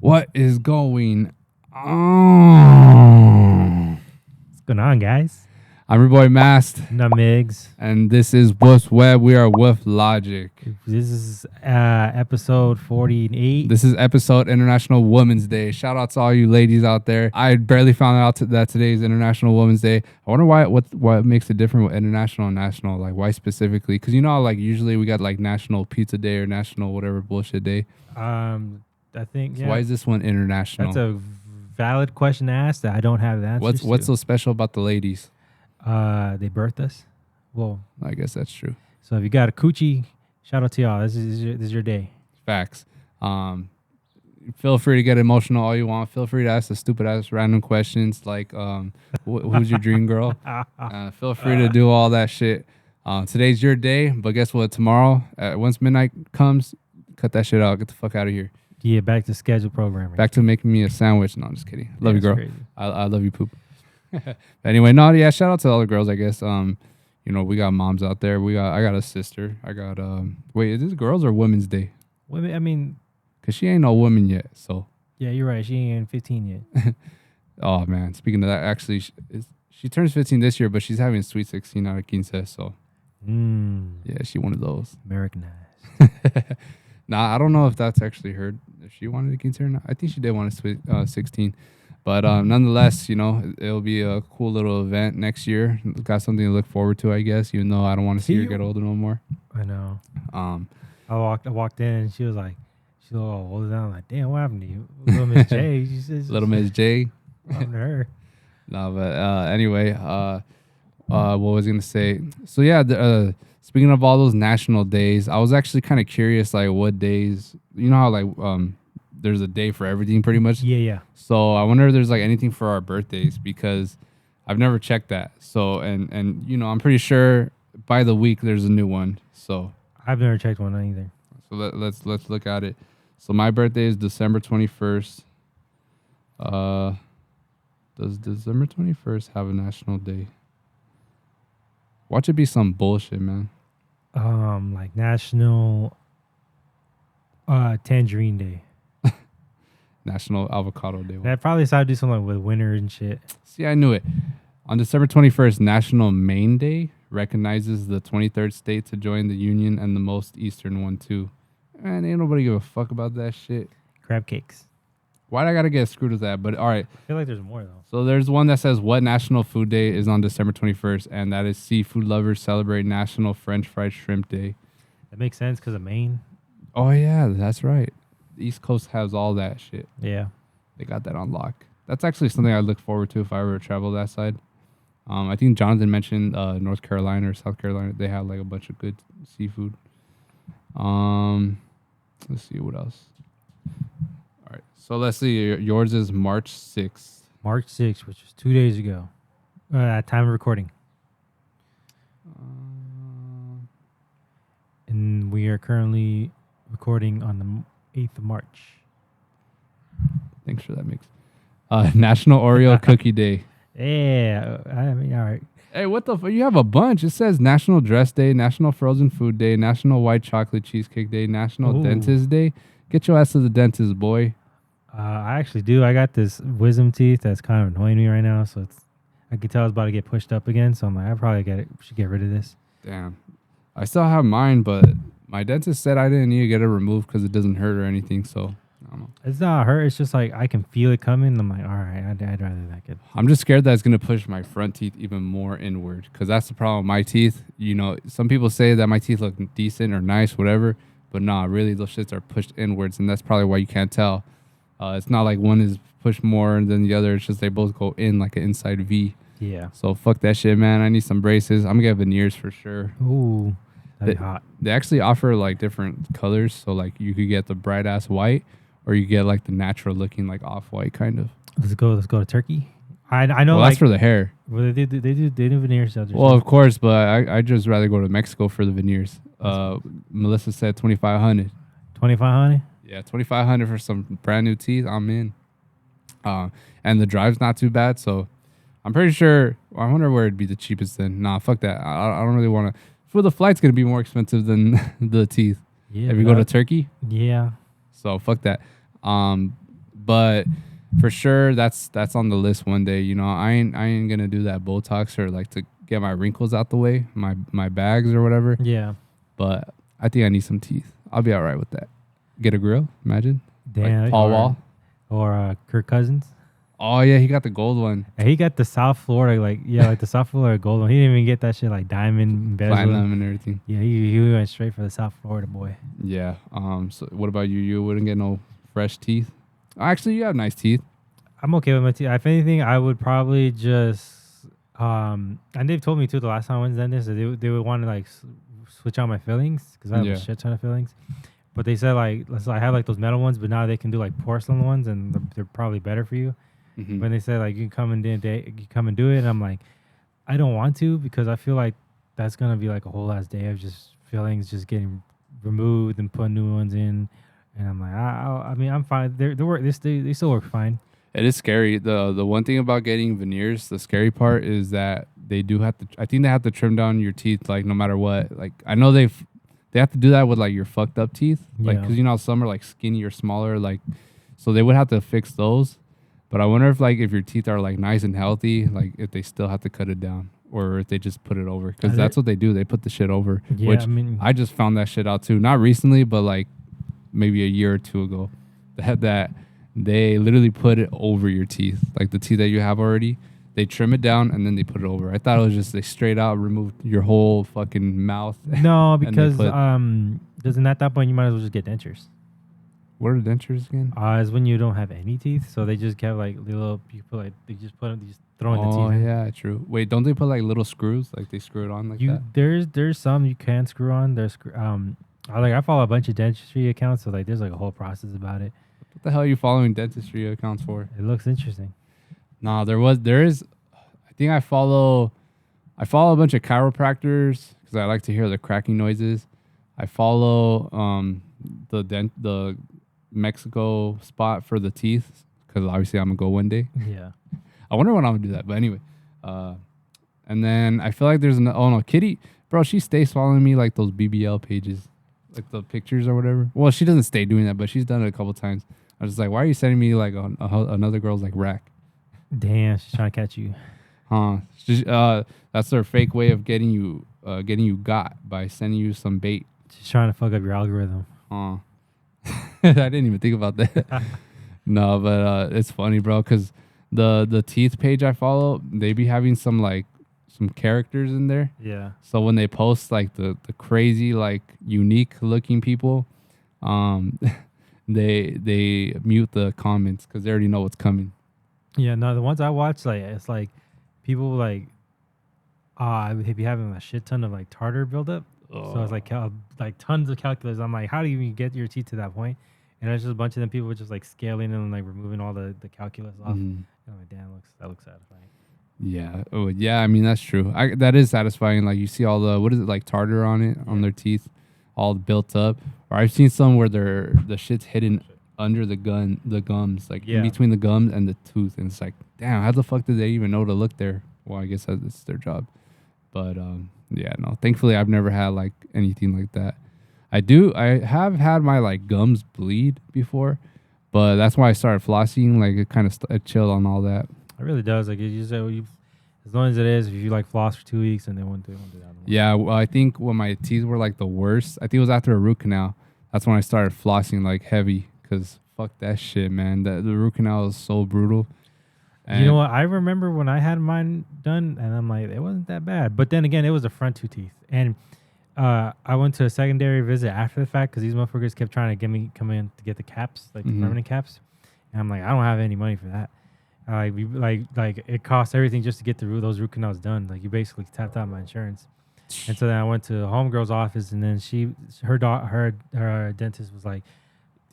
What is going on? What's going on, guys? I'm your boy Mast, Nutmegs. and this is Woof's Web. We are Woof Logik. This is episode 48. This is episode International Women's Day. Shout out to all you ladies out there. I barely found out that today is International Women's Day. I wonder what makes it different with international and national. Like why specifically? Because you know how, like usually we got like National Pizza Day or National whatever bullshit day. I think. So why is this one international? That's a valid question to ask that I don't have the answer. What's so special about the ladies? They birthed us. Well, I guess that's true. So if you got a coochie, shout out to y'all. This is your day. Facts. Feel free to get emotional all you want. Feel free to ask the stupid ass random questions like who's your dream girl? Feel free to do all that shit. Today's your day, but guess what? Tomorrow, once midnight comes, cut that shit out. Get the fuck out of here. Yeah, back to schedule programming. Back to making me a sandwich. No, I'm just kidding. Love you, girl. Crazy. I love you, poop. Anyway, no, yeah, shout out to all the girls, I guess. You know, we got moms out there. I got a sister. I got wait, is this girls or women's day? Women, I mean, cause she ain't no woman yet. So yeah, you're right. She ain't 15 yet. Oh man, speaking of that, actually, she turns 15 this year, but she's having sweet 16 out of 15. So yeah, she one of those. Americanized. Nah, I don't know if that's actually her. If she wanted a 15 or not, I think she did want a 16. But nonetheless, you know, it'll be a cool little event next year. Got something to look forward to, I guess. Even though I don't want to see her get older no more. I know. I walked in and she was like, she's all older down. I'm like, damn, what happened to you, Little Miss J? She says, Little Miss J. What happened to her? No, but anyway, what was I gonna say? So yeah, speaking of all those national days, I was actually kind of curious, like what days. You know how like there's a day for everything, pretty much. Yeah. So I wonder if there's like anything for our birthdays because I've never checked that. So and you know I'm pretty sure by the week there's a new one. So I've never checked one either. So let's look at it. So my birthday is December 21st. Does December 21st have a national day? Watch it be some bullshit, man. Like National Tangerine Day. National Avocado Day. I'd probably decided to do something with winter and shit. See, I knew it. On December 21st, National Maine Day recognizes the 23rd state to join the Union and the most eastern one, too. Man, ain't nobody give a fuck about that shit. Crab cakes. Why'd I gotta get screwed with that? But all right. I feel like there's more, though. So there's one that says, what National Food Day is on December 21st? And that is seafood lovers celebrate National French Fried Shrimp Day. That makes sense because of Maine. Oh, yeah, that's right. The East Coast has all that shit. Yeah. They got that on lock. That's actually something I look forward to if I ever travel that side. I think Jonathan mentioned North Carolina or South Carolina. They have like a bunch of good seafood. Let's see what else. All right. So let's see. Yours is March 6th. March 6th, which is 2 days ago. At time of recording. And we are currently recording on the 8th of March. Thanks for that mix. National Oreo Cookie Day. Yeah, I mean, all right. Hey, what the fuck? You have a bunch. It says National Dress Day, National Frozen Food Day, National White Chocolate Cheesecake Day, National Dentist Day. Get your ass to the dentist, boy. I actually do. I got this wisdom teeth that's kind of annoying me right now. So I can tell it's about to get pushed up again. So I'm like, I probably should get rid of this. Damn. I still have mine, but my dentist said I didn't need to get it removed because it doesn't hurt or anything. So I don't know. It's not hurt. It's just like I can feel it coming. I'm like, all right, I'd rather not get. I'm just scared that it's gonna push my front teeth even more inward because that's the problem with my teeth. You know, some people say that my teeth look decent or nice, whatever, but nah, really those shits are pushed inwards, and that's probably why you can't tell. It's not like one is pushed more than the other. It's just they both go in like an inside V. Yeah. So fuck that shit, man. I need some braces. I'm gonna get veneers for sure. Ooh, that'd be hot. They actually offer like different colors, so like you could get the bright ass white. Or you get like the natural looking like off-white kind of. Let's go to Turkey. I know. Well, like, that's for the hair. Well, they do veneers. Well, of course, but I just rather go to Mexico for the veneers. Melissa said 2,500. 2,500. Yeah, 2,500 for some brand new teeth. I'm in. And the drive's not too bad, so I'm pretty sure. I wonder where it'd be the cheapest then. Nah, fuck that. I don't really want to. For the flight's gonna be more expensive than the teeth. Yeah. If you go to Turkey. Yeah. So fuck that. But for sure, that's on the list one day. You know, I ain't gonna do that Botox or like to get my wrinkles out the way, my bags or whatever. Yeah. But I think I need some teeth. I'll be all right with that. Get a grill, imagine. Damn. Like Paul Wall. Or Kirk Cousins. Oh yeah, he got the gold one. And he got the South Florida, like the South Florida gold one. He didn't even get that shit like diamond bezel. Platinum and everything. Yeah, he went straight for the South Florida boy. Yeah. So what about you? You wouldn't get no fresh teeth? Actually, you have nice teeth. I'm okay with my teeth. If anything, I would probably just and they've told me too the last time I went to the dentist that they would want to like switch out my fillings because I have a shit ton of fillings. But they said like I have like those metal ones, but now they can do like porcelain ones, and they're probably better for you. Mm-hmm. When they said like you can come and do it, and I'm like, I don't want to because I feel like that's gonna be like a whole last day of just fillings just getting removed and putting new ones in, and I'm like, I mean I'm fine. They still work fine. It is scary. The one thing about getting veneers, the scary part is that they do have to. I think they have to trim down your teeth like no matter what. Like I know they have to do that with like your fucked up teeth, like because you know some are like skinny or smaller, like so they would have to fix those. But I wonder if like if your teeth are like nice and healthy, like if they still have to cut it down or if they just put it over, because that's what they do. They put the shit over. Yeah, which I mean, I just found that shit out too. Not recently, but like maybe a year or two ago. That they literally put it over your teeth, like the teeth that you have already. They trim it down and then they put it over. I thought it was just they straight out removed your whole fucking mouth. No, because doesn't at that point you might as well just get dentures. What are dentures again? Is when you don't have any teeth, so they just have like little people like they just throw in the teeth. Oh yeah, true. Wait, don't they put like little screws? Like they screw it on like that? There's some you can screw on. I follow a bunch of dentistry accounts, so like there's like a whole process about it. What the hell are you following dentistry accounts for? It looks interesting. No, there is. I think I follow a bunch of chiropractors because I like to hear the cracking noises. I follow the Mexico spot for the teeth because obviously I'm gonna go one day. Yeah. I wonder when I'm gonna do that, but anyway. And then I feel like there's Kitty, bro. She stays following me like those BBL pages, like the pictures or whatever. Well, she doesn't stay doing that, but she's done it a couple times. I was just like, why are you sending me like another girl's like rack? Damn, she's trying to catch you. That's their fake way of getting you got by sending you some bait. She's trying to fuck up your algorithm. I didn't even think about that. No, but it's funny, bro, because the teeth page I follow, they be having some characters in there. Yeah. So when they post like the crazy like unique looking people, they mute the comments because they already know what's coming. Yeah, no, the ones I watch, like it's like people like they be having a shit ton of like tartar buildup. So it's like tons of calculus. I'm like, how do you even get your teeth to that point? And it's just a bunch of them people just like scaling and like removing all the calculus off. And I'm like, damn, that looks satisfying. Yeah. Oh yeah. I mean that's true. That is satisfying. Like you see all the what is it like tartar on it on their teeth, all built up. Or I've seen some where the shit's hidden under the gums, like in between the gums and the tooth, and it's like, damn, how the fuck did they even know to look there? Well, I guess that's their job. But yeah, no. Thankfully, I've never had like anything like that. I have had my like gums bleed before, but that's why I started flossing. Like it kind of I chilled on all that. It really does. Like you said, as long as it is, if you like floss for 2 weeks and they won't do that. Yeah, well, I think when my teeth were like the worst, I think it was after a root canal. That's when I started flossing like heavy. Because fuck that shit, man. The root canal is so brutal. And you know what? I remember when I had mine done, and I'm like, it wasn't that bad. But then again, it was the front two teeth. And I went to a secondary visit after the fact because these motherfuckers kept trying to come in to get the caps, like the permanent caps. And I'm like, I don't have any money for that. Like it costs everything just to get those root canals done. Like you basically tapped out my insurance. And so then I went to the homegirl's office, and then her dentist was like,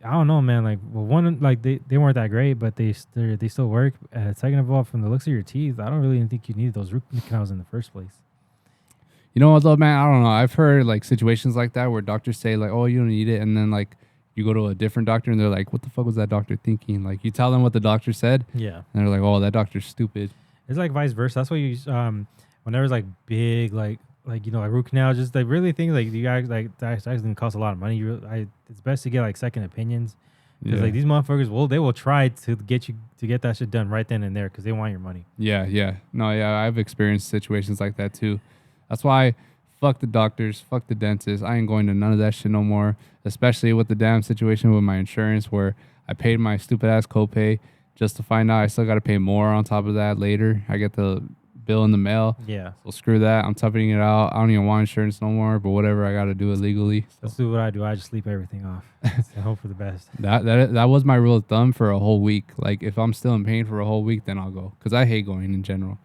I don't know, man. Like, well, one, like they weren't that great, but they still work. Second of all, from the looks of your teeth, I don't really think you need those root canals in the first place. You know what, though, man? I don't know. I've heard like situations like that where doctors say like, "Oh, you don't need it," and then like you go to a different doctor and they're like, "What the fuck was that doctor thinking?" Like you tell them what the doctor said, yeah, and they're like, "Oh, that doctor's stupid." It's like vice versa. That's why you when there was like big like root canal, just like really things like you guys like that's actually gonna cost a lot of money. It's best to get like second opinions Because like these motherfuckers, they will try to get you to get that shit done right then and there because they want your money. Yeah. No, yeah, I've experienced situations like that too. That's why fuck the doctors, fuck the dentists. I ain't going to none of that shit no more, especially with the damn situation with my insurance where I paid my stupid ass copay just to find out I still got to pay more on top of that later. I get the bill in the mail. Yeah. So screw that. I'm toughening it out. I don't even want insurance no more, but whatever, I got to do it legally. So. Let's do what I do. I just sleep everything off. I hope for the best. That was my rule of thumb for a whole week. Like if I'm still in pain for a whole week, then I'll go because I hate going in general.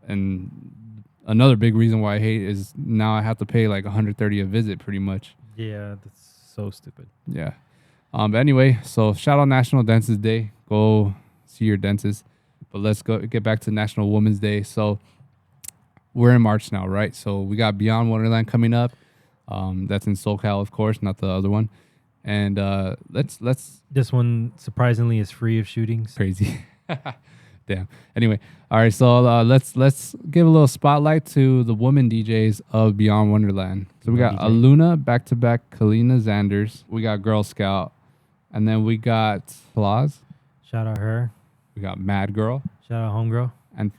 And another big reason why I hate is now I have to pay like $130 a visit pretty much. Yeah, that's so stupid. Yeah. But anyway, so shout out National Dentist Day. Go see your dentist. But let's get back to National Women's Day. So we're in March now, right? So we got Beyond Wonderland coming up. That's in SoCal, of course, not the other one. And let's This one surprisingly is free of shootings. Crazy. Damn. Anyway, all right. So let's give a little spotlight to the woman DJs of Beyond Wonderland. So we got Aluna, back-to-back Kalina Zanders. We got Girl Scout, and then we got Plaz. Shout out her. We got Mad Girl. Shout out homegirl. And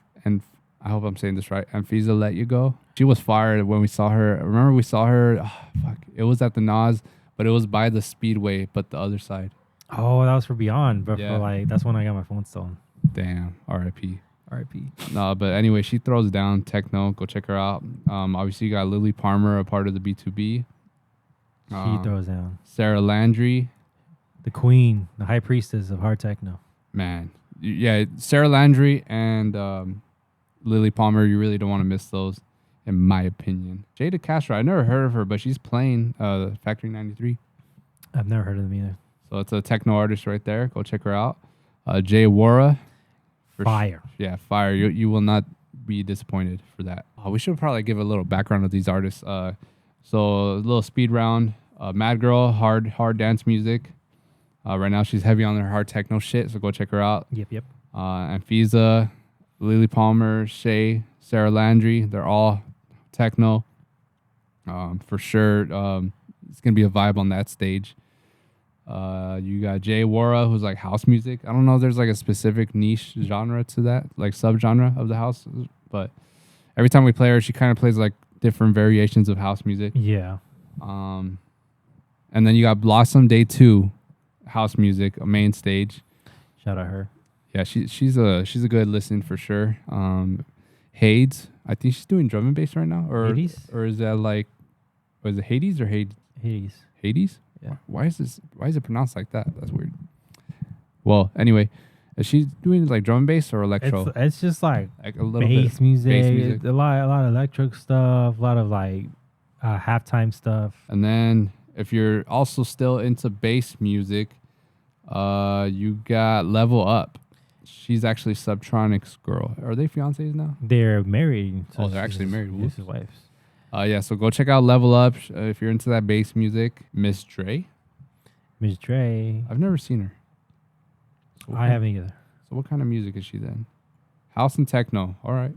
I hope I'm saying this right. And Fiza Let You Go. She was fired when we saw her. Remember we saw her? Oh, fuck. It was at the Nas, but it was by the Speedway, but the other side. Oh, that was for Beyond, but for like that's when I got my phone stolen. Damn. R.I.P. R.I.P. No, but anyway, she throws down techno. Go check her out. Obviously, you got Lily Palmer, a part of the B2B. She throws down. Sarah Landry. The queen, the high priestess of hard techno. Man. Yeah, Sarah Landry and Lily Palmer, you really don't want to miss those, in my opinion. Jada Castro, I never heard of her, but she's playing Factory 93. I've never heard of them either. So it's a techno artist right there. Go check her out. Jay Wara. Fire. Yeah, fire. You will not be disappointed for that. We should probably give a little background of these artists. So a little speed round. Mad Girl, hard dance music. Right now she's heavy on her hard techno shit, so go check her out. Yep. And Fiza, Lily Palmer, Shay, Sarah Landry, they're all techno. For sure, it's going to be a vibe on that stage. You got Jay Wara, who's like house music. I don't know if there's like a specific niche genre to that, like subgenre of the house, but every time we play her, she kind of plays like different variations of house music. Yeah. And then you got Blossom Day 2, house music, a main stage. Shout out her. Yeah, she's a good listen for sure. Hades, I think she's doing drum and bass right now, or Hades? Or is that like, was it Hades or Hades? Hades? Yeah. Why is it pronounced like that? That's weird. Well, anyway, is she doing like drum and bass or electro? It's just like a little bass bit music, bass music. a lot of electric stuff, a lot of like halftime stuff. And then if you're also still into bass music, you got Level Up. She's actually Subtronic's girl. Are they fiancés now? They're married. So they're actually married. This is wives. Yeah, so go check out Level Up if you're into that bass music. Miss Dre. Miss Dre. I've never seen her. So I haven't either. So what kind of music is she then? House and techno. All right.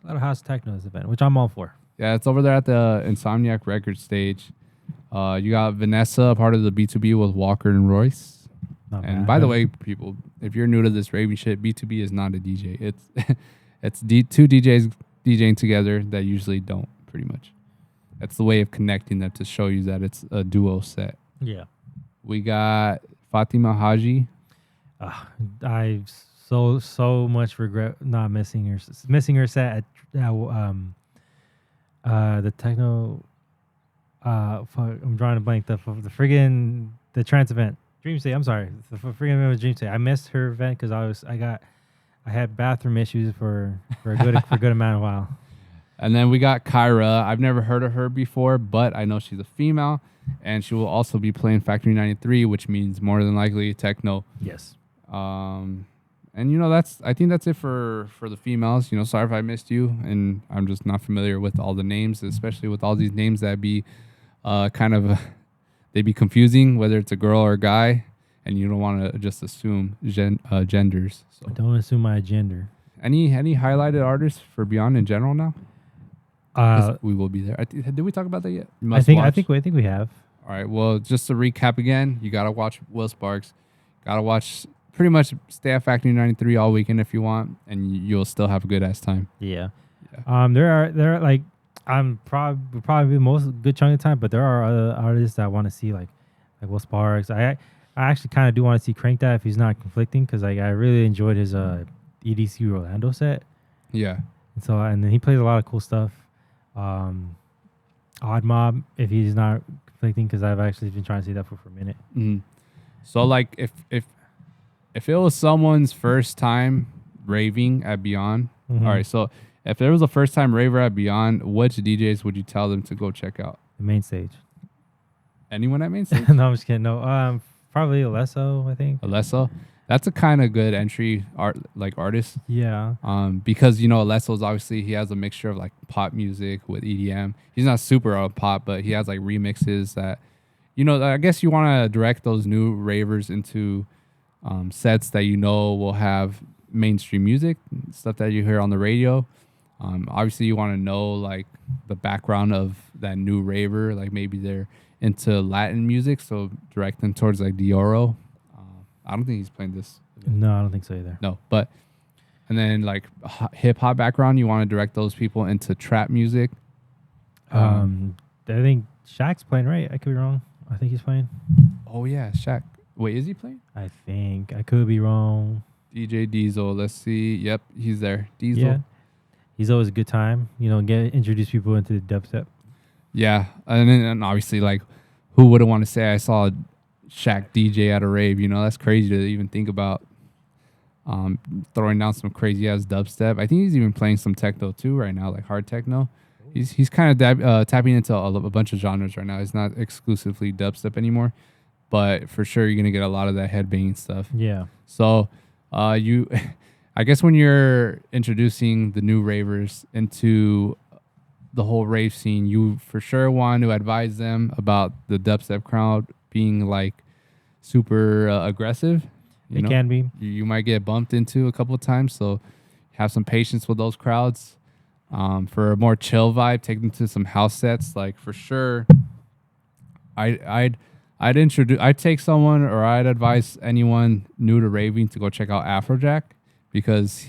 A lot of house techno is event, which I'm all for. Yeah, it's over there at the Insomniac Records stage. You got Vanessa, part of the B2B with Walker and Royce. Not and bad. by the way, people, if you're new to this raving shit, B2B is not a DJ. It's two DJs DJing together that usually don't, pretty much. That's the way of connecting them to show you that it's a duo set. Yeah. We got Fatima Haji. I so much regret not missing her set at the techno. Fuck, I'm drawing a blank. The friggin' the trance event, Dream State. I'm sorry, the friggin' event was Dream State. I missed her event because I had bathroom issues for a good amount of while. And then we got Kyra. I've never heard of her before, but I know she's a female, and she will also be playing Factory 93, which means more than likely techno. Yes. And you know I think that's it for the females. You know, sorry if I missed you, and I'm just not familiar with all the names, especially with all these names that be they be confusing whether it's a girl or a guy, and you don't want to just assume genders. So Don't assume my gender. any highlighted artists for Beyond in general now? We will be there. Did we talk about that yet? I think we have. All right. Well, just to recap again, you gotta watch Will Sparks. Gotta watch. Pretty much stay at Factory 93 all weekend if you want, and you'll still have a good ass time. Yeah. There are like I'm probably the most good chunk of time, but there are other artists that want to see like Will Sparks. I actually kind of do want to see Crank That if he's not conflicting, because like I really enjoyed his EDC Orlando set. Yeah. And then he plays a lot of cool stuff. Odd Mob if he's not conflicting, because I've actually been trying to see that for a minute. Mm-hmm. So like if it was someone's first time raving at Beyond, all right. So if there was a first time raver at Beyond, which DJs would you tell them to go check out? The main stage. Anyone at main stage? No, I'm just kidding. No, probably Alesso, I think. Alesso. That's a kind of good entry artist. Yeah. Because Alesso's obviously he has a mixture of like pop music with EDM. He's not super on pop, but he has like remixes that, I guess you want to direct those new ravers into sets that will have mainstream music, stuff that you hear on the radio. Obviously, you want to know like the background of that new raver, like maybe they're into Latin music, so direct them towards like Dioro. I don't think he's playing this. No, I don't think so either. No, but and then like hip hop background, you want to direct those people into trap music. I think Shaq's playing, right? I could be wrong. I think he's playing. Oh yeah, Shaq. Wait, is he playing? I think I could be wrong. DJ Diesel. Let's see. Yep, he's there. Diesel. Yeah. He's always a good time. Introduce people into the dubstep. Yeah, and obviously, like, who wouldn't want to say I saw Shaq DJ at a rave? That's crazy to even think about. Throwing down some crazy ass dubstep. I think he's even playing some techno too right now, like hard techno. He's kind of tapping into a bunch of genres right now. It's not exclusively dubstep anymore, but for sure you're gonna get a lot of that headbanging stuff. Yeah. So, I guess when you're introducing the new ravers into the whole rave scene, you for sure want to advise them about the dubstep crowd being like super aggressive. It can be. You might get bumped into a couple of times, so have some patience with those crowds. For a more chill vibe, take them to some house sets. Like for sure, I'd take someone, or I'd advise anyone new to raving to go check out Afrojack, because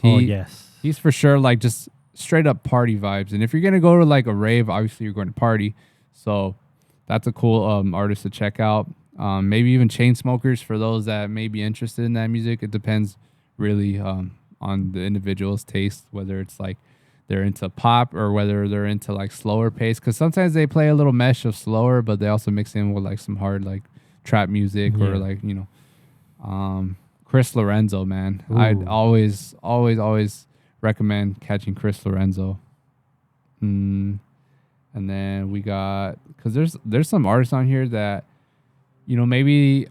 he's for sure like just straight up party vibes. And if you're gonna go to like a rave, obviously you're going to party, so that's a cool artist to check out. Maybe even Chainsmokers for those that may be interested in that music. It depends really on the individual's taste, whether it's like they're into pop or whether they're into like slower pace, because sometimes they play a little mesh of slower, but they also mix in with like some hard like trap music or like Chris Lorenzo, man. Ooh. I'd always recommend catching Chris Lorenzo. And then we got, because there's some artists on here that maybe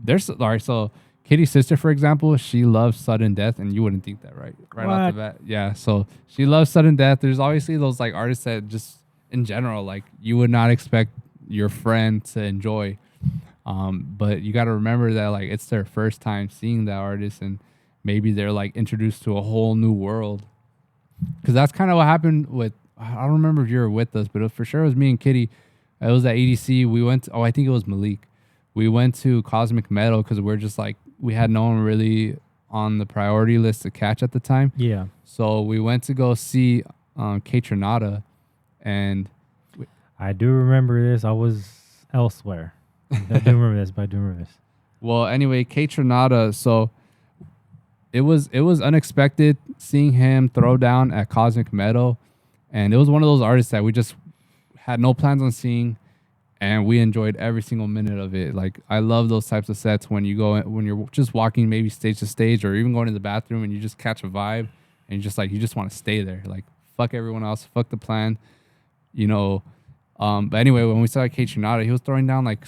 there's all right. So Kitty's sister, for example, she loves sudden death, and you wouldn't think that, right off the bat. Yeah, so she loves sudden death. There's obviously those like artists that just in general, like you would not expect your friend to enjoy. But you got to remember that like it's their first time seeing that artist, and maybe they're like introduced to a whole new world. Because that's kind of what happened with, I don't remember if you were with us, but for sure it was me and Kitty. It was at EDC. We went, I think it was Malik. We went to Cosmic Metal because we're just like, we had no one really on the priority list to catch at the time. Yeah. So we went to go see K Tronada, and I do remember this. I was elsewhere. I do remember this, but I do remember this. Well, anyway, K Tronada. So it was unexpected seeing him throw down at Cosmic Metal, and it was one of those artists that we just had no plans on seeing, and we enjoyed every single minute of it. Like I love those types of sets when you're just walking maybe stage to stage, or even going to the bathroom and you just catch a vibe and you just want to stay there. Like fuck everyone else, fuck the plan, But anyway, when we saw K Tronada, he was throwing down like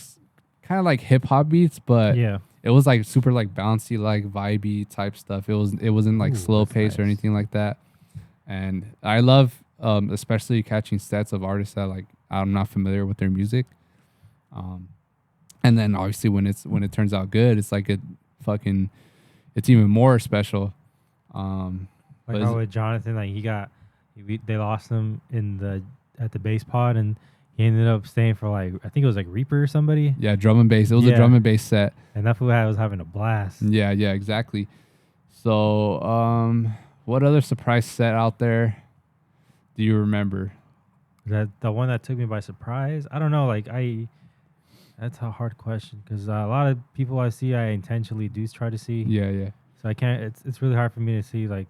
kind of like hip hop beats, but it was like super like bouncy, like vibey type stuff. It wasn't like slow pace or anything like that. And I love especially catching sets of artists that like I'm not familiar with their music. And then obviously when it turns out good, it's like it's even more special. Like how with Jonathan, like they lost him at the bass pod, and He ended up staying for like, I think it was like Reaper or somebody. Yeah, drum and bass. It was a drum and bass set. And that fool was having a blast. Yeah, exactly. So, what other surprise set out there do you remember? That the one that took me by surprise. I don't know. Like that's a hard question because a lot of people I see, I intentionally do try to see. Yeah. So I can't. It's really hard for me to see like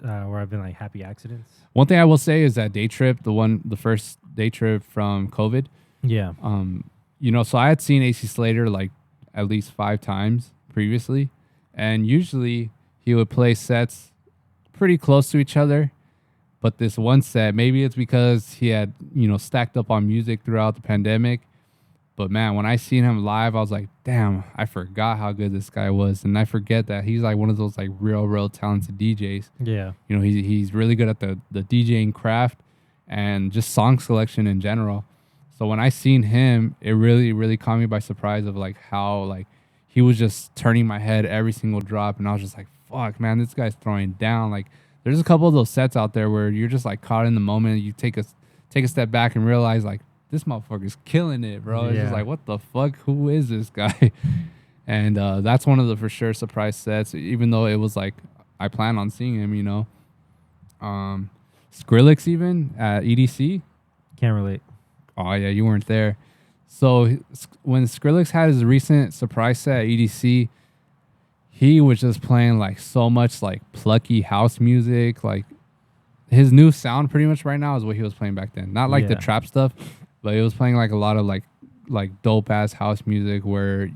where I've been like happy accidents. One thing I will say is that day trip, the first day trip from COVID. Yeah. So I had seen AC Slater like at least 5 times previously, and usually he would play sets pretty close to each other. But this one set, maybe it's because he had, stacked up on music throughout the pandemic. But man, when I seen him live, I was like, damn, I forgot how good this guy was. And I forget that he's like one of those like real talented DJs. Yeah. He's really good at the DJing craft and just song selection in general. So when I seen him, it really caught me by surprise of like how like he was just turning my head every single drop. And I was just like, fuck, man, this guy's throwing down. Like there's a couple of those sets out there where you're just like caught in the moment. You take a step back and realize like, this motherfucker's killing it, bro. It's just like, what the fuck? Who is this guy? And that's one of the for sure surprise sets, even though it was like, I plan on seeing him, Skrillex even at EDC. Can't relate. Oh, yeah, you weren't there. So when Skrillex had his recent surprise set at EDC, he was just playing like so much like plucky house music. Like his new sound pretty much right now is what he was playing back then. Not like the trap stuff. But it was playing like a lot of like dope ass house music where,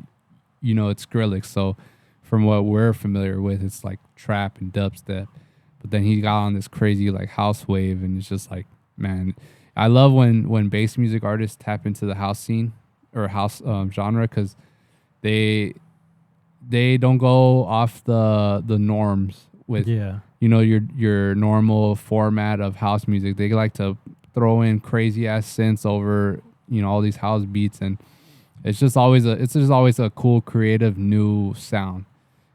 it's Skrillex. So from what we're familiar with, it's like trap and dubstep. But then he got on this crazy like house wave, and it's just like, man, I love when bass music artists tap into the house scene or house genre because they don't go off the norms with your normal format of house music. They like to throw in crazy ass synths over all these house beats, and it's just always a cool creative new sound,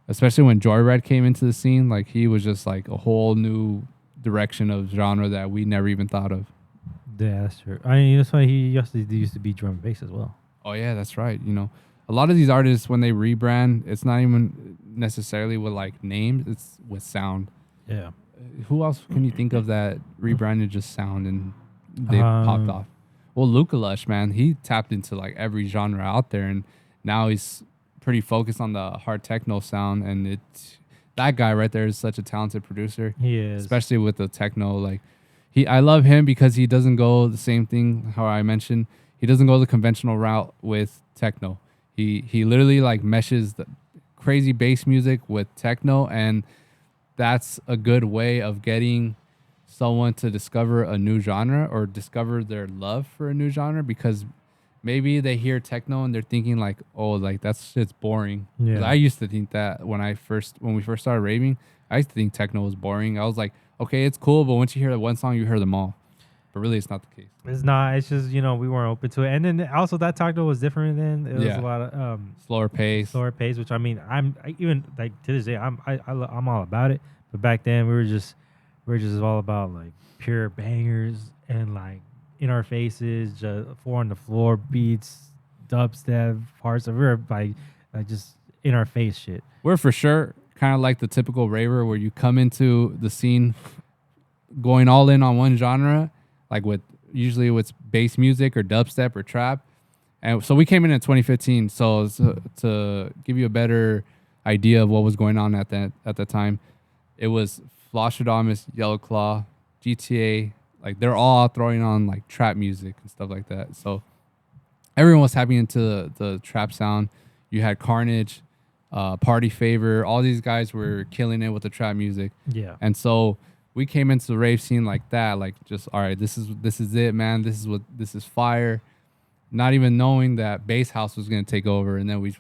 especially when Joyride came into the scene. Like he was just like a whole new direction of genre that we never even thought of. Yeah, that's true. I mean, that's why he used to be drum and bass as well. Oh yeah, that's right. A lot of these artists, when they rebrand, it's not even necessarily with like names, it's with sound. Yeah. Who else can you think of that rebranded just sound and they popped off? Well, Luca Lush, man, he tapped into like every genre out there, and now he's pretty focused on the hard techno sound. And that guy right there is such a talented producer. He is, especially with the techno. Like I love him because he doesn't go the same thing. How I mentioned, he doesn't go the conventional route with techno. He literally like meshes the crazy bass music with techno, and that's a good way of getting someone to discover a new genre or discover their love for a new genre, because maybe they hear techno and they're thinking like, oh, like that's shit's boring. Yeah. I used to think that when we first started raving, I used to think techno was boring. I was like, okay, it's cool, but once you hear that one song, you hear them all. But really, it's not the case. It's not. It's just, we weren't open to it. And then also that techno was different then. It was a lot of slower pace, which I mean, I even like to this day, I'm all about it. But back then we were just all about like pure bangers and like in our faces, just 4 on the floor beats, dubstep parts. We were like just in our face shit. We're for sure kind of like the typical raver where you come into the scene going all in on one genre, like usually with bass music or dubstep or trap. And so we came in 2015. So to give you a better idea of what was going on at the time, it was Flosstradamus, Yellow Claw, GTA. Like they're all throwing on like trap music and stuff like that. So everyone was tapping into the trap sound. You had Carnage, Party Favor. All these guys were killing it with the trap music. Yeah. And so we came into the rave scene like that, like just, all right, this is it, man. This is fire. Not even knowing that bass house was going to take over. And then we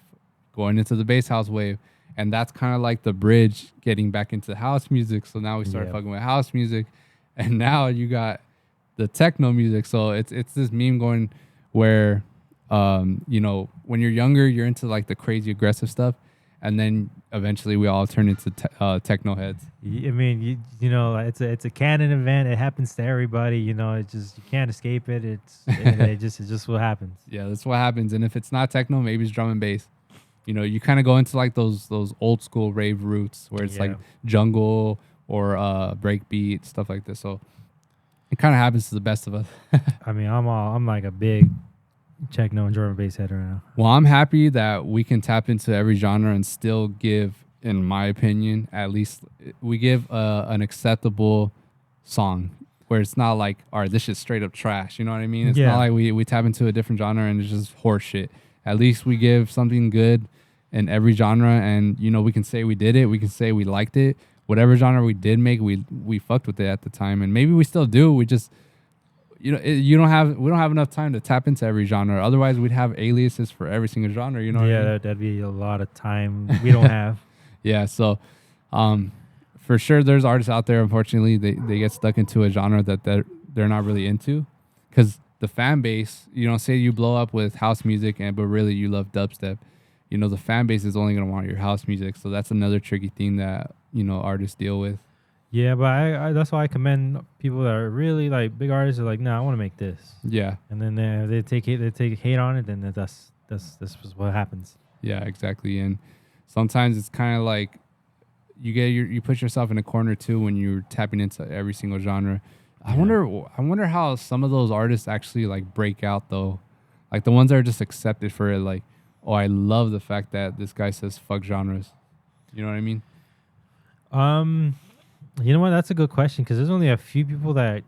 going into the bass house wave. And that's kind of like the bridge getting back into house music. So now we started fucking with house music. And now you got the techno music. So it's this meme going where, when you're younger, you're into like the crazy aggressive stuff. and then eventually we all turn into techno heads. I mean, you know, it's a canon event. It happens to everybody. You know, it just you can't escape it. It's just what happens. Yeah, that's what happens. And if it's not techno, maybe it's drum and bass. You know, you kind of go into like those old school rave roots where it's like jungle or breakbeat, stuff like this. So it kind of happens to the best of us. I mean, I'm like a big techno and drum and bass head right now. Well, I'm happy that we can tap into every genre and still give, in my opinion, at least we give an acceptable song where it's not like, all right, this is straight up trash. You know what I mean? It's not like we tap into a different genre and it's just horse shit. At least we give something good in every genre, and you know, we can say we did it, we can say we liked it. Whatever genre we did make, we fucked with it at the time, and maybe we still do. We just, you know, we don't have enough time to tap into every genre. Otherwise, we'd have aliases for every single genre. You know? What I mean? That'd be a lot of time we don't have. Yeah, so for sure, there's artists out there. Unfortunately, they get stuck into a genre that they're not really into, because the fan base, you know, say you blow up with house music, but really you love dubstep. You know, the fan base is only gonna want your house music, so that's another tricky thing that, you know, artists deal with. Yeah, but I that's why I commend people that are really like big artists are like, no, I want to make this. Yeah. And then they take hate on it, then that's what happens. Yeah, exactly. And sometimes it's kind of like you put yourself in a corner too when you're tapping into every single genre. Yeah. I wonder how some of those artists actually like break out though, like the ones that are just accepted for it. Like, oh, I love the fact that this guy says fuck genres. You know what I mean? You know what? That's a good question, because there's only a few people that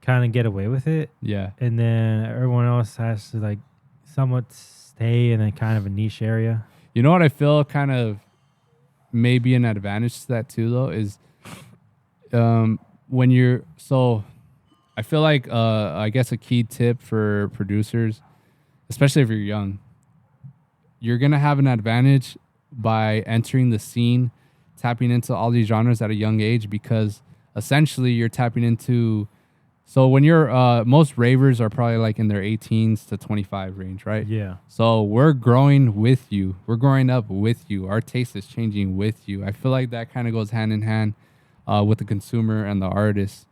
kind of get away with it. Yeah. And then everyone else has to like somewhat stay in a kind of a niche area. You know what I feel kind of maybe an advantage to that too though is when you're so I feel like I guess a key tip for producers, especially if you're young, you're gonna have an advantage by entering the scene, tapping into all these genres at a young age, because essentially you're tapping into, so when you're most ravers are probably like in their 18s to 25 range, right? Yeah. So we're growing with you. We're growing up with you. Our taste is changing with you. I feel like that kind of goes hand in hand with the consumer and the artist,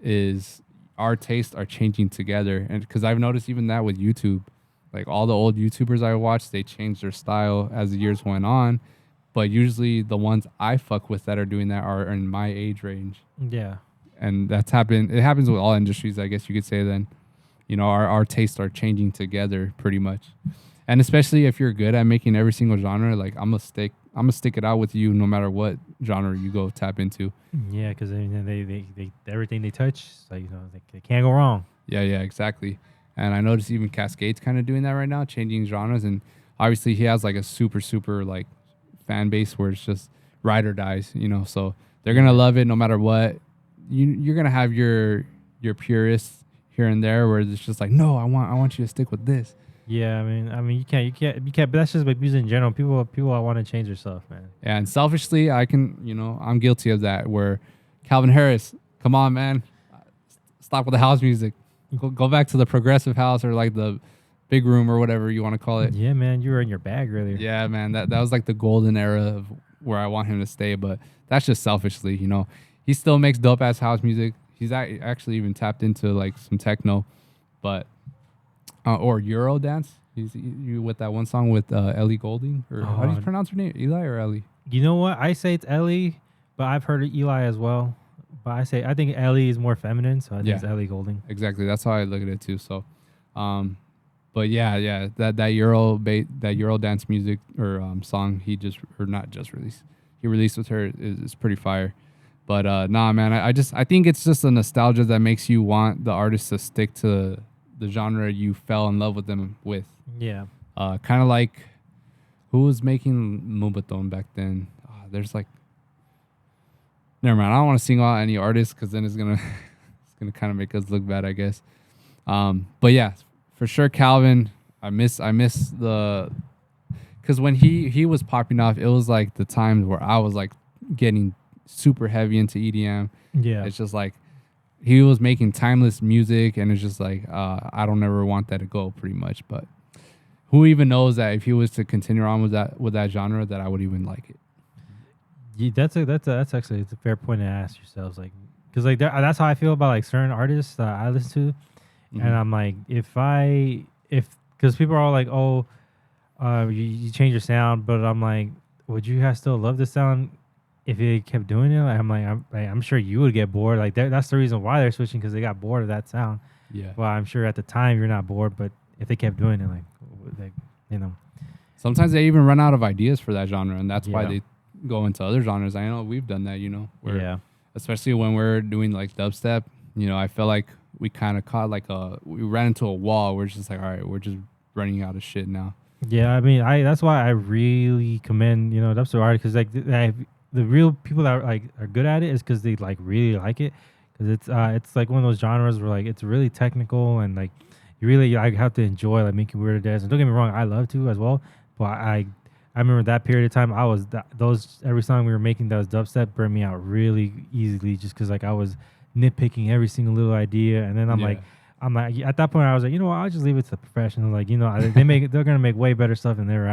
is our tastes are changing together. And because I've noticed even that with YouTube, like all the old YouTubers I watched, they changed their style as the years went on. But usually the ones I fuck with that are doing that are in my age range. Yeah. And that's happened. It happens with all industries, I guess you could say then. You know, our tastes are changing together pretty much. And especially if you're good at making every single genre, like I'm gonna stick it out with you no matter what genre you go tap into. Yeah, because they everything they touch, like, you know, they can't go wrong. Yeah, exactly. And I noticed even Cascade's kind of doing that right now, changing genres. And obviously he has like a super like fan base where it's just ride or dies, you know. So they're gonna love it no matter what. You're gonna have your purists here and there where it's just like, no, I want you to stick with this. Yeah, I mean, you can't. But that's just like music in general. People want to change their stuff, man. Yeah, and selfishly, I'm guilty of that. Where Calvin Harris, come on, man, stop with the house music. Go back to the progressive house or like the big room or whatever you want to call it. Yeah, man, you were in your bag earlier. Yeah, man, that was like the golden era of where I want him to stay. But that's just selfishly, you know. He still makes dope ass house music. He's actually even tapped into like some techno, but or Euro dance. You with that one song with Ellie Goulding, or how do you pronounce her name? Eli or Ellie? You know what? I say it's Ellie, but I've heard of Eli as well. But I think Ellie is more feminine, so I think it's Ellie Goulding. Exactly. That's how I look at it too. So, but yeah, that Euro dance music or song he released with her is pretty fire. But nah, man, I think it's just a nostalgia that makes you want the artist to stick to the genre you fell in love with them with. Yeah. Kind of like who was making Moombahton back then? There's like, never mind. I don't want to single out any artists because then it's gonna kind of make us look bad, I guess. But yeah, for sure, Calvin. I miss the, because when he was popping off, it was like the times where I was like getting super heavy into EDM. Yeah, it's just like he was making timeless music, and it's just like I don't ever want that to go, pretty much. But who even knows that if he was to continue on with that genre, that I would even like it. Yeah, that's actually it's a fair point to ask yourselves, like, because like that's how I feel about like certain artists that I listen to, and I'm like, if because people are all like, oh, you change your sound, but I'm like, would you guys still love the sound if they kept doing it? Like, I'm sure you would get bored. Like that's the reason why they're switching, because they got bored of that sound. Yeah. Well, I'm sure at the time you're not bored, but if they kept doing it, like you know, sometimes they even run out of ideas for that genre, and that's why Yeah. they go into other genres. I know we've done that, you know, where yeah, especially when we're doing like dubstep, you know, I feel like we kind of caught we ran into a wall. We're just like, all right, we're just running out of shit now. yeah. I mean, that's why I really commend dubstep artists, because like the real people that are good at it is because they like really like it, because it's like one of those genres where like it's really technical, and like you really like have to enjoy like making weird dance. And don't get me wrong, I love to as well, but I remember that period of time, I was those every song we were making that was dubstep burned me out really easily, just because like I was nitpicking every single little idea, and then I'm like at that point I was like, you know what, I'll just leave it to the professionals. Like, they're gonna make way better stuff than we're